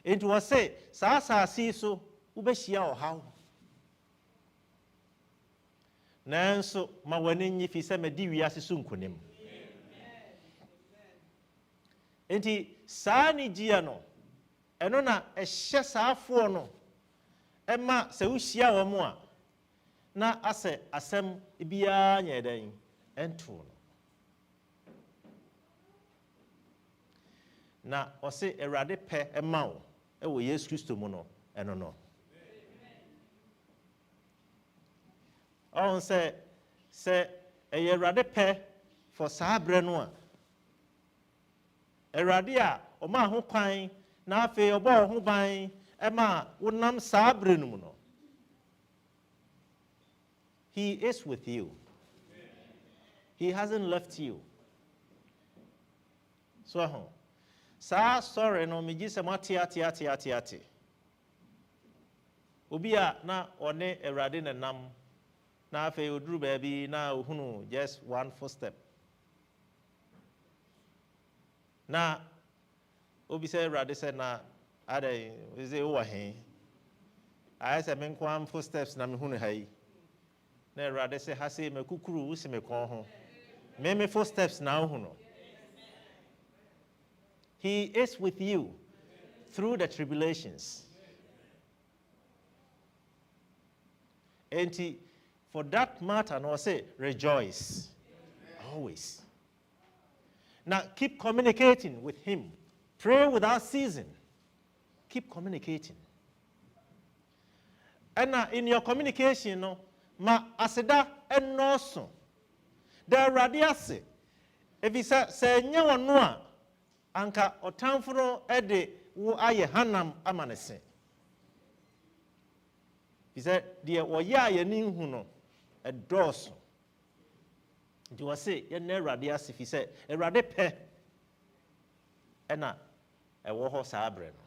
It was say sa asasi so ubehia ohaw. Nanso ma wani nyi fi se medi wiase so nkonem. Enti saa ni gia no eno na ehye saafo no ema se uhia wo mo a na ase asem bia nya dan ento no. Na ose erade pe ema wo e wo Yesu Kristo mu no eno no. On say e erade pe for sabre no a erade a o ma ho kwan na afi obo ho ban e ma wonam sabre no mu no. He is with you. He hasn't left you. So sa sorry no me gise ati. Obi a na one erade na nam na afi oduru baabi na ohunu just one footstep. Na obi say erade say na ade we say o he. I say me kwam footsteps na me hunu hai. Na erade say ha say me kukuru wo se me kon ho. Me footsteps na ohunu. He is with you through the tribulations. And for that matter, no say rejoice. Always. Now keep communicating with him. Pray without ceasing. Keep communicating. And in your communication, no, ma aseda enoso da Awurade ase efisa se enye wono a anka otamfo no ede wo aye hanam amanese efisa de woye aye ni hu no edoso nti wose ye na Awurade ase efisa Awurade pe ena ewo ho saa abre no.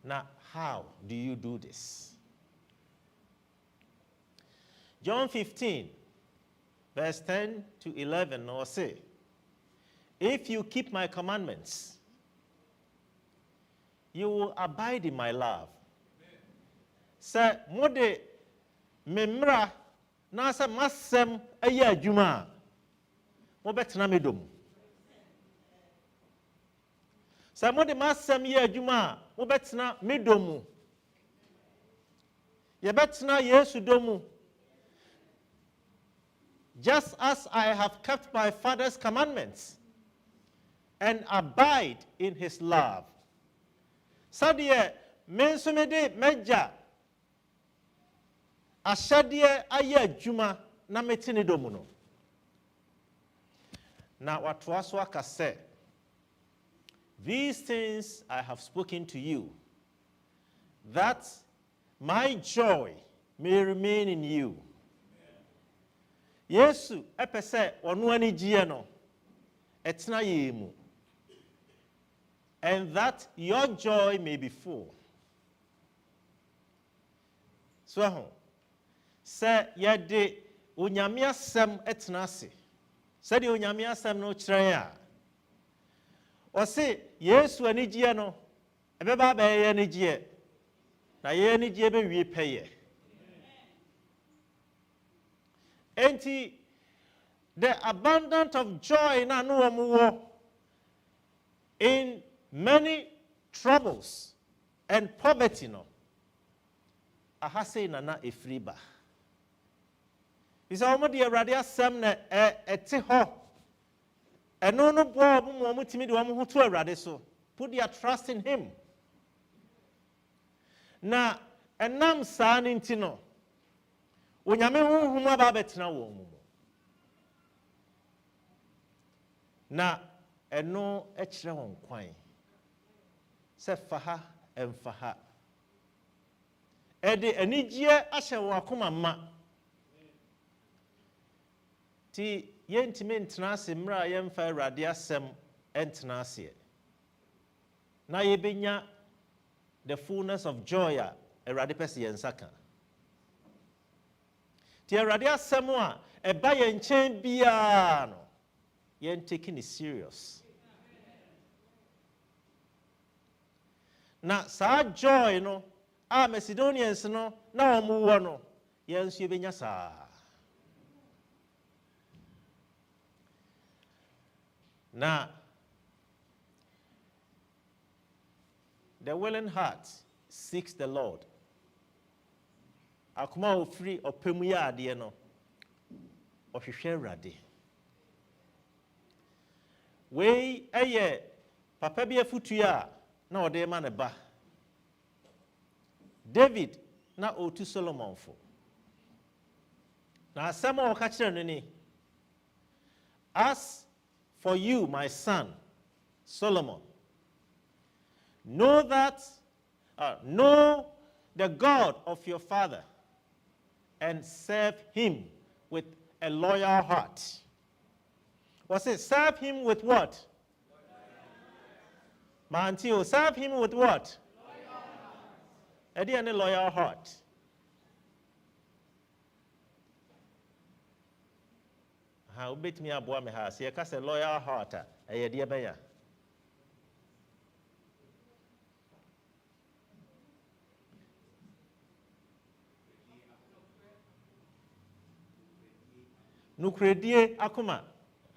Now, how do you do this? John 15, verse 10 to 11, or say, if you keep my commandments, you will abide in my love. Say, mode memra na sa masem aya adwuma mo betena medom. Say mode masem ya adwuma mo betena medom. Ye betena Yesu domu. Just as I have kept my Father's commandments and abide in his love. Sadie mensumede meja ashadie aya adwuma na metene domu no. Na watoa so aka say, these things I have spoken to you, that my joy may remain in you. Yesu epese onu ani gie no etena ye mu, and that your joy may be full. So se ye de onyame asem etena ase, se de onyame asem no kire a o se Yesu ani gie no ebeba ba ye ani gie, na ye ani gie be wie peye. Enti the abundance of joy na no wo in many troubles and poverty no ahase na na efriba. Bisa omo de Awurade asem na ete ho eno no bo omo timi de omo ho to Awurade so. Put their trust in him. Na enam saa ninti no onyame honhom aba betena wo mu. Na eno ekire won kwan se faha emfaha ede anigie ahye wo akoma ma ti yentime ntena ase mra yemfa Awurade asem entena ase na yebenya the fullness of joy a Awurade pese yensaka. Ti Awurade asem a eba ye nchen bia no yen taking it serious. Na sa joy no a Macedonians no na omu wo no yen so ebenya sa. Na the willing heart seeks the Lord. Akuma ofri opemu ya ade no ohwehwe Awurade. We eye papa bi afutu ya na ode ma ne ba. David na otu Solomon fo. Na asem o ka kire no ni, as for you, my son Solomon, know the God of your father and serve him with a loyal heart. Was it serve him with what? Mantio, serve him with what? Any loyal heart. How bit me aboa me ha se ka se loyal heart a ye de be ya. Nukredie akoma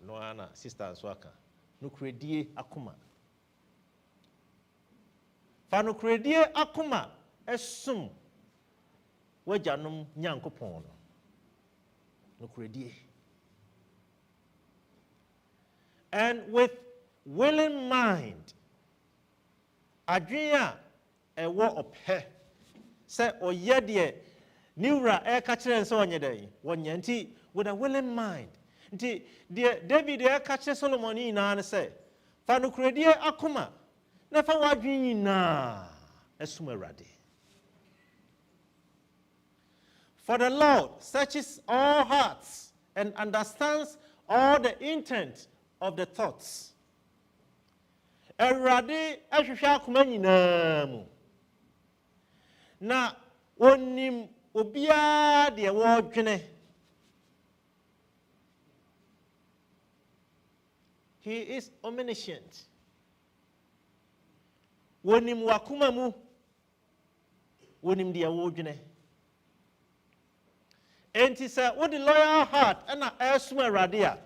no ana sister so aka nukredie akoma fa nukredie akoma esum wajanum nyankopon no nukredie, and with willing mind adwea ewo ophe Say oyɛ deɛ ne wura ɛka kyerɛ sɛ ɔnyɛ dɛn wɔnyɛ nti with a willing mind. Nti deɛ David ɛka kyerɛ Solomon nyinaa ne sɛ fa nokoredie akoma na fa w'adwene nyinaa ɛsom Awurade. For the Lord searches all hearts and understands all the intent of the thoughts. Awurade ahwehwɛ akoma nyinaa mu. Na onim obiara deɛ wɔdwene. He is omniscient. Wonim wakoma mu. Wonim deɛ wɔdwene. Enti sɛ wode loyal heart ɛna ɛsom Awurade a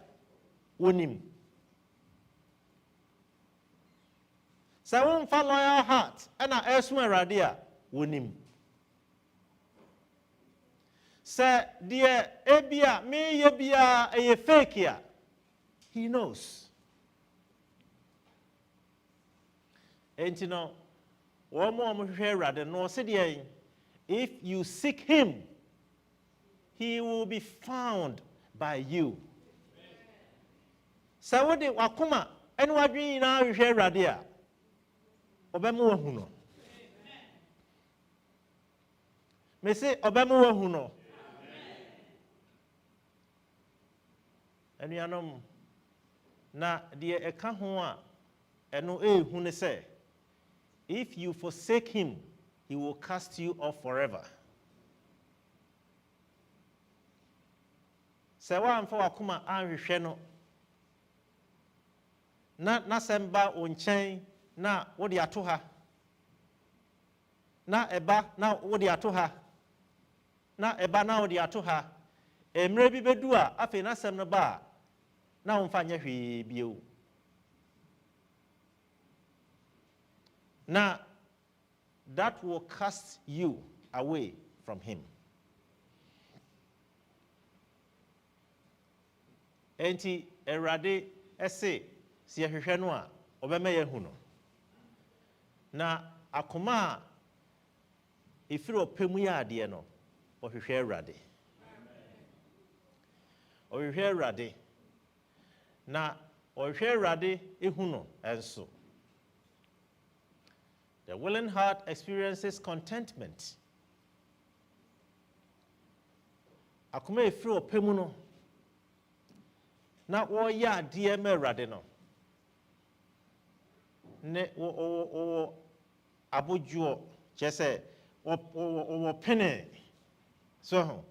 wonim. Sɛ womfa loyal heart ɛna ɛsom Awurade a wonim. Sɛ deɛ ebia meyɛ bia ɛyɛ fake a he knows. Enti no wɔn a wɔhwehwɛ Awurade no ɔse deɛ if you seek him he will be found by you. Sɛ wode wakoma ɛne wadwene nyinaa hwehwɛ Awurade a ɔbɛma wahu no. Me say ɔbɛma wahu no. Anuanom na deɛ ɛka ho a ɛno ɛhu ne sɛ if you forsake him he will cast you off forever. Sɛ woamfa wakoma anhwehwɛ no na sɛm ba wo nkyɛn na wode ato ha na ɛba na wode ato ha na ɛba na wode ato ha mmerɛ bi bɛdu a afei na sɛm no ba a na womfa nyɛ hwee bio. Na that will cast you away from him. Enti Awurade ɛse si yɛhwehwɛ no a ɔbɛma yɛhu no. Na akoma a ɛfiri ɔpɛ mu yɛ adeɛ no ɔhwehwɛ Awurade. Ɔhwehwɛ Awurade. Na ɔhwehwɛ Awurade ehu no ɛnso. The willing heart experiences contentment. Akoma ɛfiri ɔpɛ mu no na wɔyɛ adeɛ ma Awurade no ne wɔ abodwoɔ kyerɛ sɛ wɔwɔ pene so ho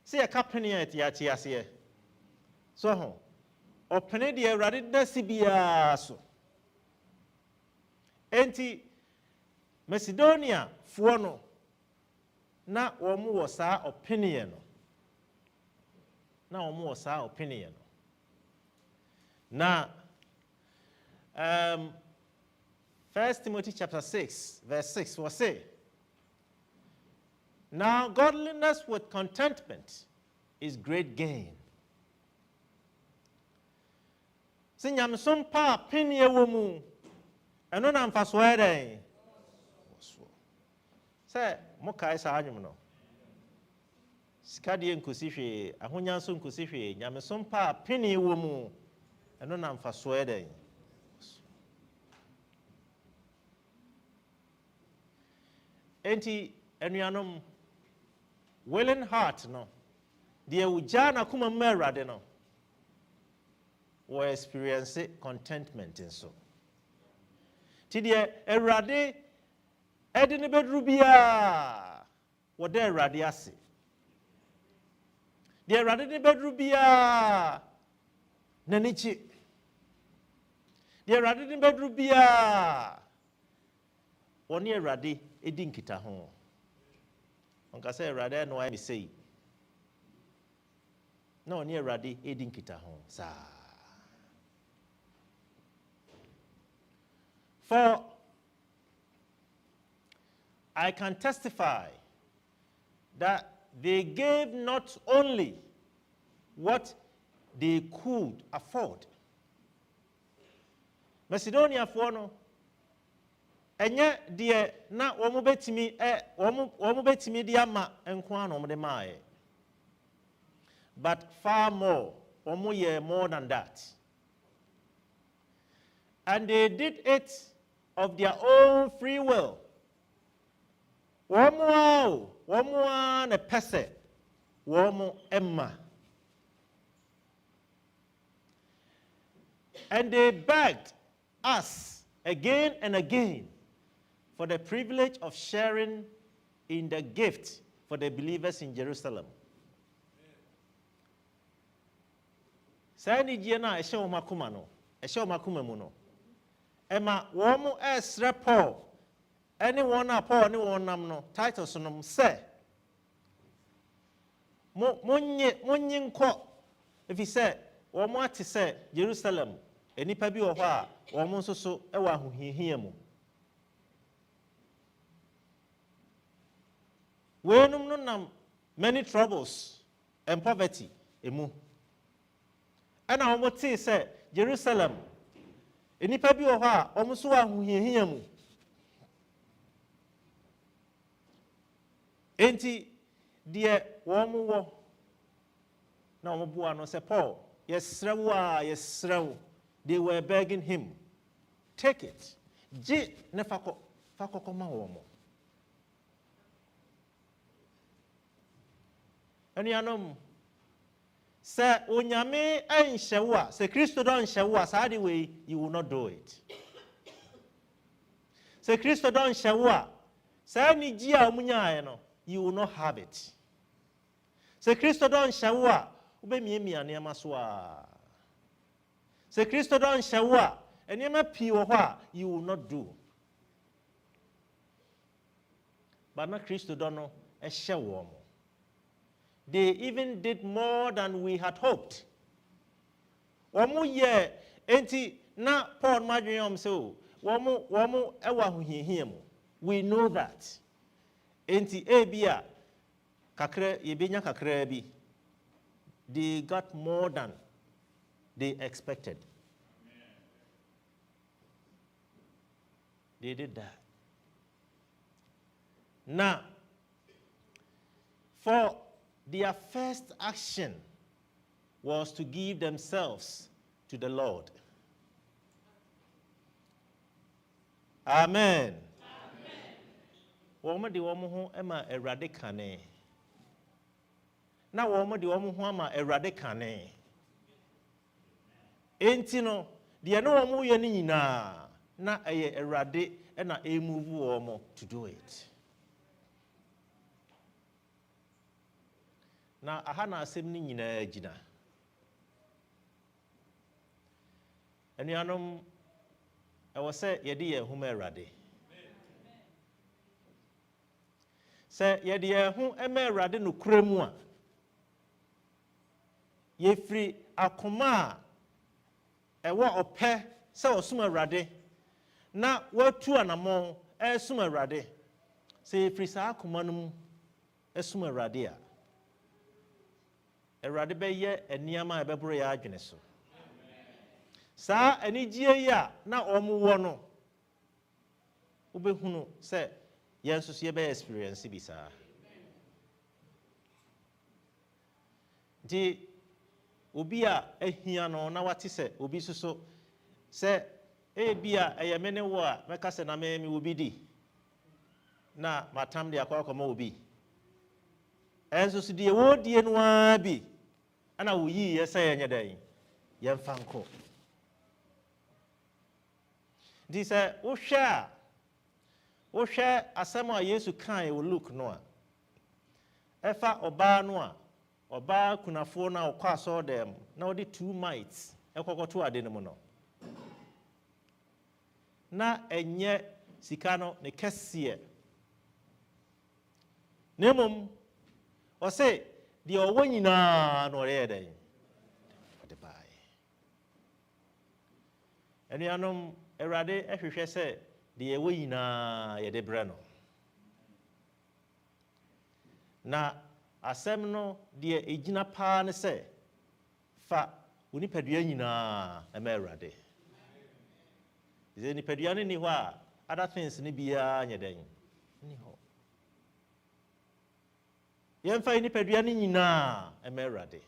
sɛ yɛka pene a ɛte aseɛ so ho ɔpene deɛ Awurade da si biara so. Enti Macedonia foɔ no na wɔn wɔ saa ɔpeneɛ no na wɔn wɔ saa ɔpeneɛ no. Now, 1 Timothy chapter 6, verse 6 will say, now godliness with contentment is great gain. Sɛ nyamsom pa penie wɔ mu, ɛno na mfasoɔ ɛdɛn. Sɛ mokae saa adwom no, sika deɛ nkosi hwee, ahonya nso nkosi hwee, nyamsom pa penie wɔ mu. Ɛno na mfasoɔ ɛdɛn. Enti anuanom willing heart no deɛ wogya n'akoma mu Awurade no wɔ experience contentment nso. Ti deɛ Awurade ɛde ne bɛduru biara wɔda Awurade ase. Deɛ Awurade ne bɛduru biara n'ani gye. Deɛ Awurade ne bɛduru biara wɔne Awurade edi nkita ho. Ɔnka sɛ Awurade na wayɛ me sei. Na ɔne Awurade edi nkita ho saa. For I can testify that they gave not only what they could afford. Macedonia for no enye de na womo betimi womo betimi de ama enko anom de mae. But far more, womo ye more than that. And they did it of their own free will. Womo ne pese, womo emma. And they begged us again and again for the privilege of sharing in the gift for the believers in Jerusalem. Sani jena eshe omakuma no, eshe omakuma mu no. Ema womu esre Paul, anyone a Paul anyone nam no, titles no say. Monye nko, if he said, womu ati say Jerusalem, enipa bi wo ho a womu nso so ewa ahohiahia mu. Wenum no nam many troubles and poverty emu. And I want to say Jerusalem. Enipa bi wo ho a womu so ahohiahia mu. Enti de womu wo na womu bua no say Paul, yesrew. They were begging him, take it. Je ne fako koma womu. Enianom say onyame anhyewa, say Christo don hyewa, saa the way you will not do it. Say Christo don hyewa, say ni ji a omunyae no, you will not have it. Say Christo don hyewa, ubemiemia niama so a. Say Christo don hyewa, eniama pii wo ho a you will not do. But na Christo don no ehye wo mo. They even did more than we had hoped. Womu ye enti na Paul madwem so womu ewa hohiahia mu. We know that. Enti ebia kakra yebenya kakra bi. They got more than they expected. They did that. Now, for their first action was to give themselves to the Lord. Amen. Womo de womo ho ema Awurade kane. Na womo de womo ho ama Awurade kane. Enti no, de no womo ye ni nyina na eye Awurade e na emove womo to do it. Na aha na asem ni nyina agina. Anuanom ewo se yede ye huma Awurade. Se yede ye hu ema Awurade no kuremu a ye free akoma ewo ope se osuma Awurade na watu anamon esuma Awurade. Se ye free sa akoma no mu esuma Awurade a Awurade be ye eniama ebebro ya adwene so. Sa enigie ya na omuwo no ubehunu se yenso so ye be experience bi sa. Di obi a ehia no na wate se obi soso se ebia eyemene wo a meka se na me obi di na matam de akwa obi enso so die wo die no a bi ana wo yi ye se yenye dan yemfa nko di se wo hwe asem a Yesu kan e wo look no a efa oba no a oba kunafo na okwa so dem na odi 2 mites ekokoto ade no mu no na enye sika no ne kese nemom o say the owo nyina no re den ode bai enianom Awurade ehwehwe se the owo nyina ye de bre no na asem no de egina pa ne se fa onipadua nyina ema Awurade ze nipadua ne ni ho a other things ni biya nya den ni ho yemfa ni pedua ni nyina emerade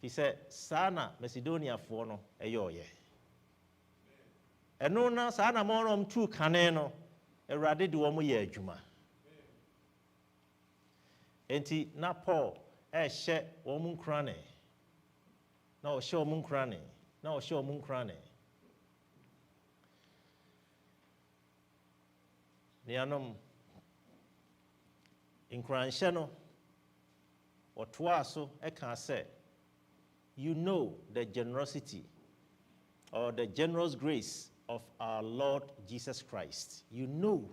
fi se sana Macedonia fo no eyoye eno na sana mo no mtu kane no erade de wo mo ye adwuma enti na Paul ehye wo mu nkrane na o hye wo mu nkrane na o hye wo mu nkrane nianom nkranhye no otoa so eka se you know the generosity or the generous grace of our Lord Jesus Christ. You know.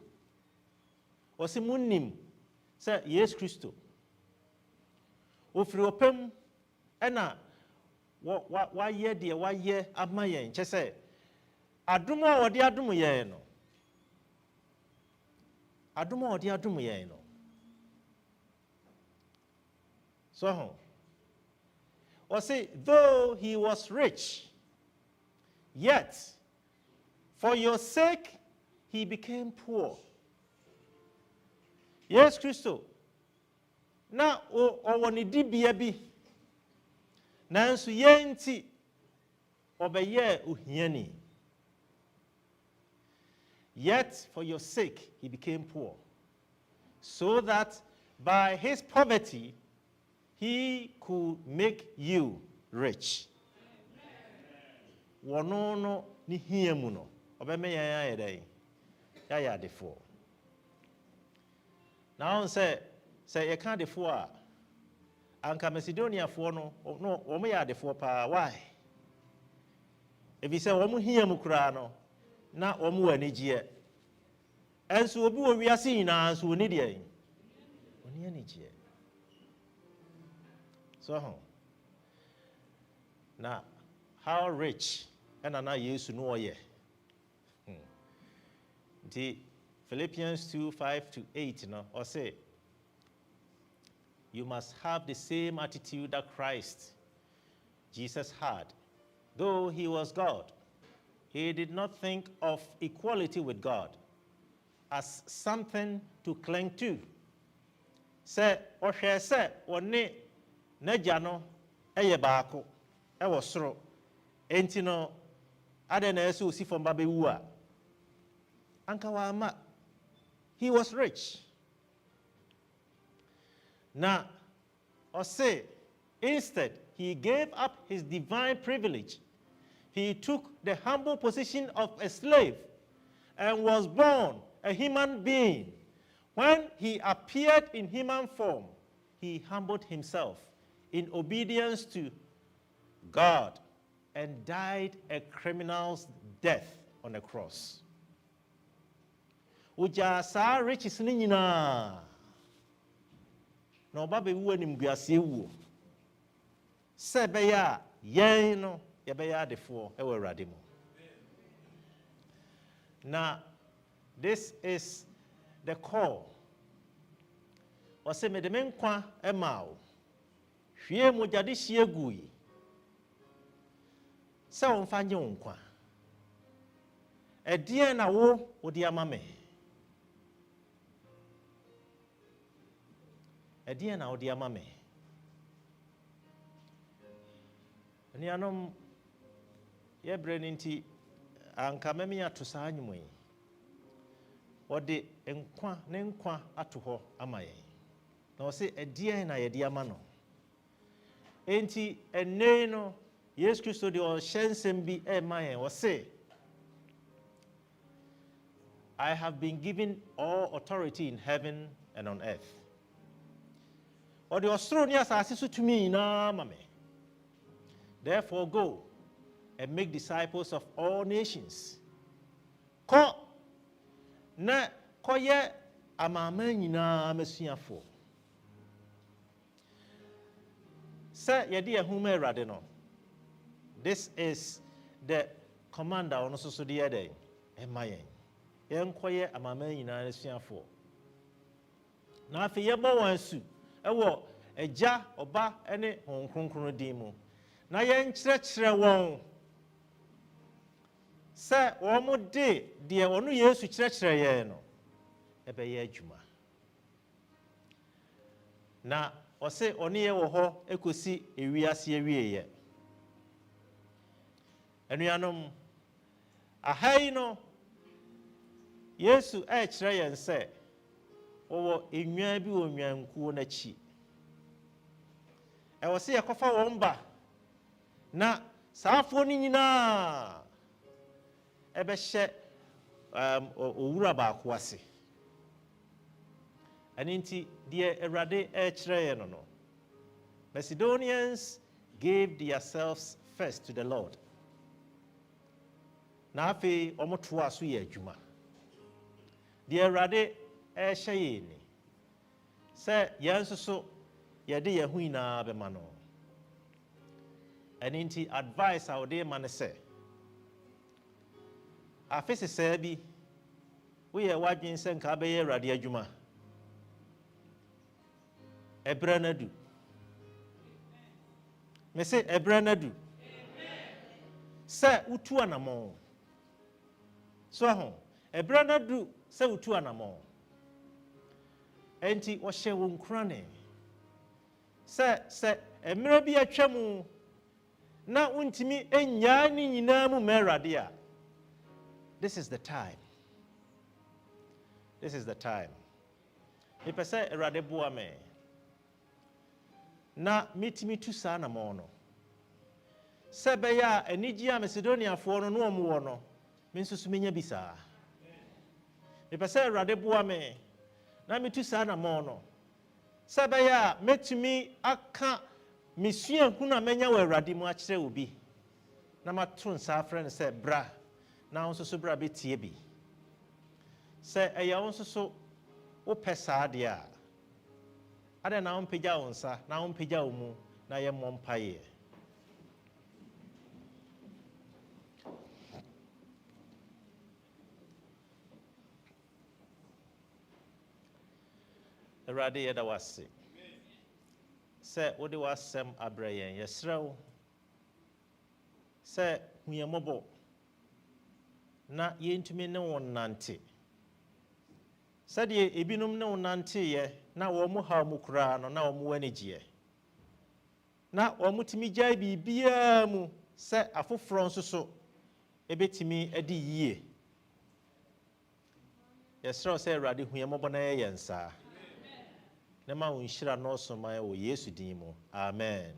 Osimunim say yes Christo. Ofri opem ena wa ye de wa ye amaye nche say adumo a odi adumo ye no. Adumo a odi adumo ye no. So or say, though he was rich, yet for your sake he became poor. Yes, Christo. Na o woni dibia bi. Nanso yenti obeye uhiani. Yet for your sake he became poor, so that by his poverty he could make you rich. Wono no ni hiemu no obeme yan ayedai ya ya defo. Now say you can't defo anka Macedonia fo no omo ya defo pa why? If you say omo hiemu kura no na omo anigye. Enso obi wo wiase nyina anso oni de yin. Oni anigye. So now how rich and na yesu no ye the Philippians 2:5-8 no or say you must have the same attitude that Christ Jesus had. Though he was God, he did not think of equality with God as something to cling to. Say or share say one Neja no eye baako e wo soro enti no ade na eso si fom ba bewu a anka wa ma he was rich na or say instead he gave up his divine privilege. He took the humble position of a slave and was born a human being. When he appeared in human form, he humbled himself in obedience to God and died a criminal's death on a cross. Uja sa riches ni nyina. No babe wu anim guase wu. Se be ya yen no ye be ya defo e wo Awurade mu. Now this is the call. Ose me de menkwa e mawo. Hwie mo jade hie gui. Se won fa nye wonkwa. Edien na wo odi amame. Edien na odi amame. Ni anom ye breninti anka meme ato saa nyumo yi. Ode nkwa ne nkwa ato ho amaye. Na ose edien na ye di amano. Enti ene no Yes Christo de o shensem bi e maye o say I have been given all authority in heaven and on earth. O de osoro ni asase so tumi na mame. Therefore go and make disciples of all nations. Ko na koye amama nyina masuafo. Say yedi ehuma Awurade no. This is the commander on so the other. Emayen. Yenkoye amama nyina masuafo. Na afi yebo wansu ewo eja oba ene hon kronkron din mu. Na yen kyerɛkyerɛ wɔn sɛ wɔn de deɛ ɔno Yesu kyerɛkyerɛ yɛn no ɛbɛyɛ adwuma. Na ɔse ɔne yɛ wɔ hɔ ekosi ewiase awieyɛ. Anuanom, ahai no Yesu ɛkyerɛ yɛn sɛ wɔwɔ enwan bi wɔ nwankuo n'akyi. Ɛwɔ sɛ yɛkɔfa wɔn ba na saafoɔ no nyinaa ɛbɛhyɛ owura baako ase. Ɛno nti deɛ Awurade ɛkyerɛ yɛn no, Macedonians gave themselves first to the Lord. Na afei wɔn toa so yɛ adwuma. Deɛ Awurade ɛhyɛ yɛn ni sɛ yɛn nso so yɛde yɛn ho nyinaa bɛma no. Ɛno nti advice a wɔde ma no sɛ afe sesaa bi woyɛ w'adwene sɛ nka bɛyɛ Awurade adwuma. Ɛbrɛ no adu. Me se ɛbrɛ no adu. Sɛ wotu anamɔn. So ho ɛbrɛ no adu sɛ wotu anamɔn. Enti wɔhyɛ wɔn nkurane sɛ mmerɛ bi atwa mu na wontimi enyaa ne nyinaa mu ma Awurade a, this is the time. This is the time. Mepɛ sɛ Awurade boa me na metimi tu saa anamɔn no. Sɛ bɛyɛ a anigye a Macedoniafoɔ no wɔn wɔ no, me nso so menya bi saa. Mepɛ sɛ Awurade boa me na metu saa anamɔn no. Sɛ bɛyɛ a metumi aka mesua hunu a menya wɔ Awurade mu akyerɛ obi. Na mato nsa afrɛ no sɛ bra na wo nso so bra bɛtie bi. Sɛ ɛyɛ wo nso so wopɛ saa deɛ a, adɛ na wompagya wo nsa na wompagya wo mu na yɛmmɔ mpaeɛ. Awurade yɛda wase sɛ wode w'asɛm abrɛ yɛn. Yɛsrɛ wo sɛ hu yɛn mmɔbɔ na yɛntumi ne wo nante. Sɛdeɛ ebinom ne wo nanteyɛ na wɔn mu haw mu koraa no na wɔn mu w'ani gyeɛ. Na wɔn tumi gyae biribiara mu sɛ afoforɔ nso so ebetumi adi yie. Yɛsrɛ wo sɛ Awurade hu yɛn mmɔbɔ na yɛyɛ yɛn saa. Na ma wo nhyira n'ɔso ma wɔ Yesu din mu. Amen.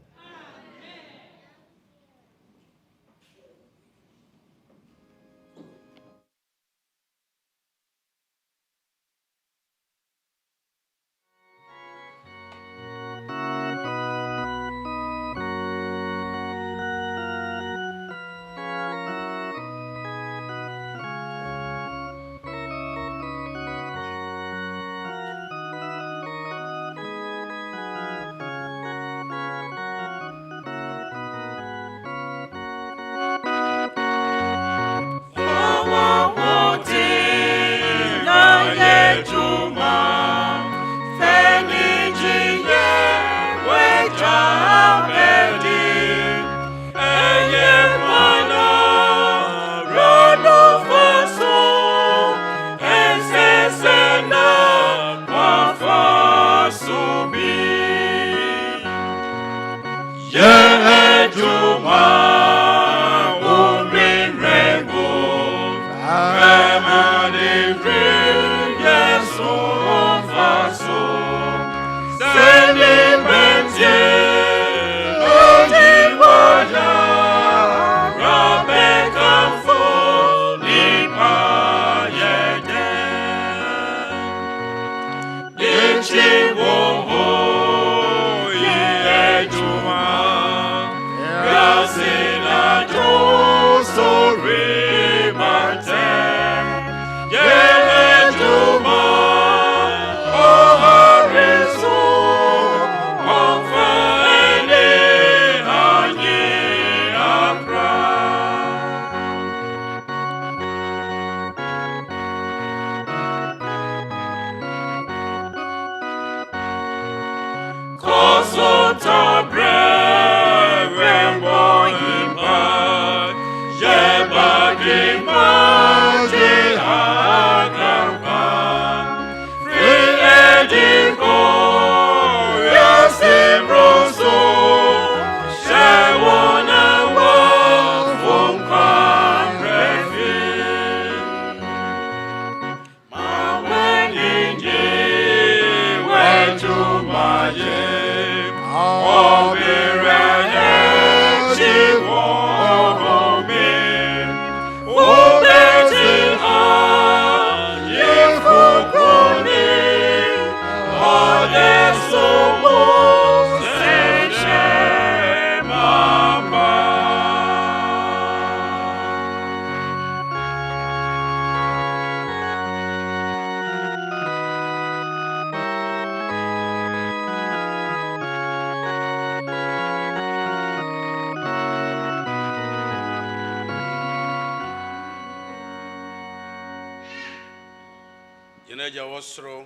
Yenaja wasro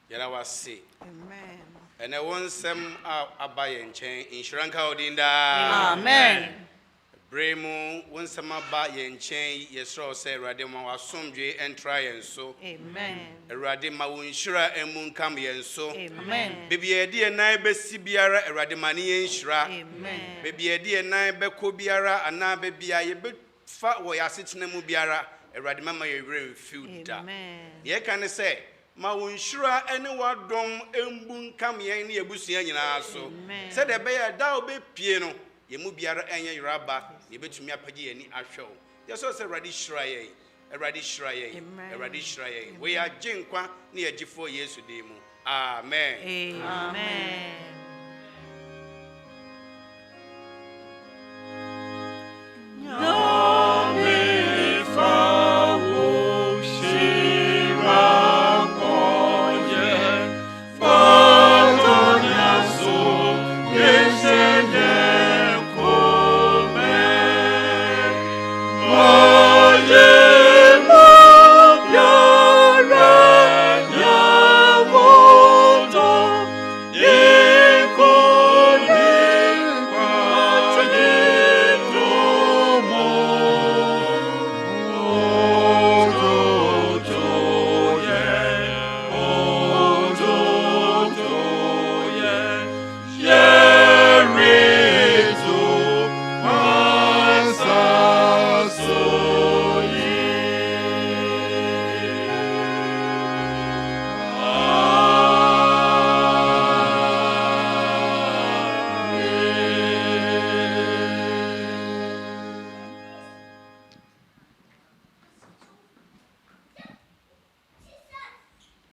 yara wasi. Amen. And I want some abaye nchen insuranka odinda. Amen. Bremu won some abaye nchen yesro say erade ma wasomdwe entra yenso. Amen. Erade ma wonshura emu nkam yenso. Amen. Baby edi enan besi biara erade ma ne yenshura. Amen. Baby edi enan beko biara ana baby aye be fa wo yasetena mu biara erade mama ye were fiuda. Amen. Ye kan say ma wonshura ene wadom embu nkam yen ne ebusua nyina so. Say de be ya da obepie no ye mu biara enye yoraba ye betumi apagi ye ni ahwe o. Ye so say erade shura ye. Erade shura ye. Erade shura ye. We are jinkwa ne agifo Yesu de mu. Amen. Amen.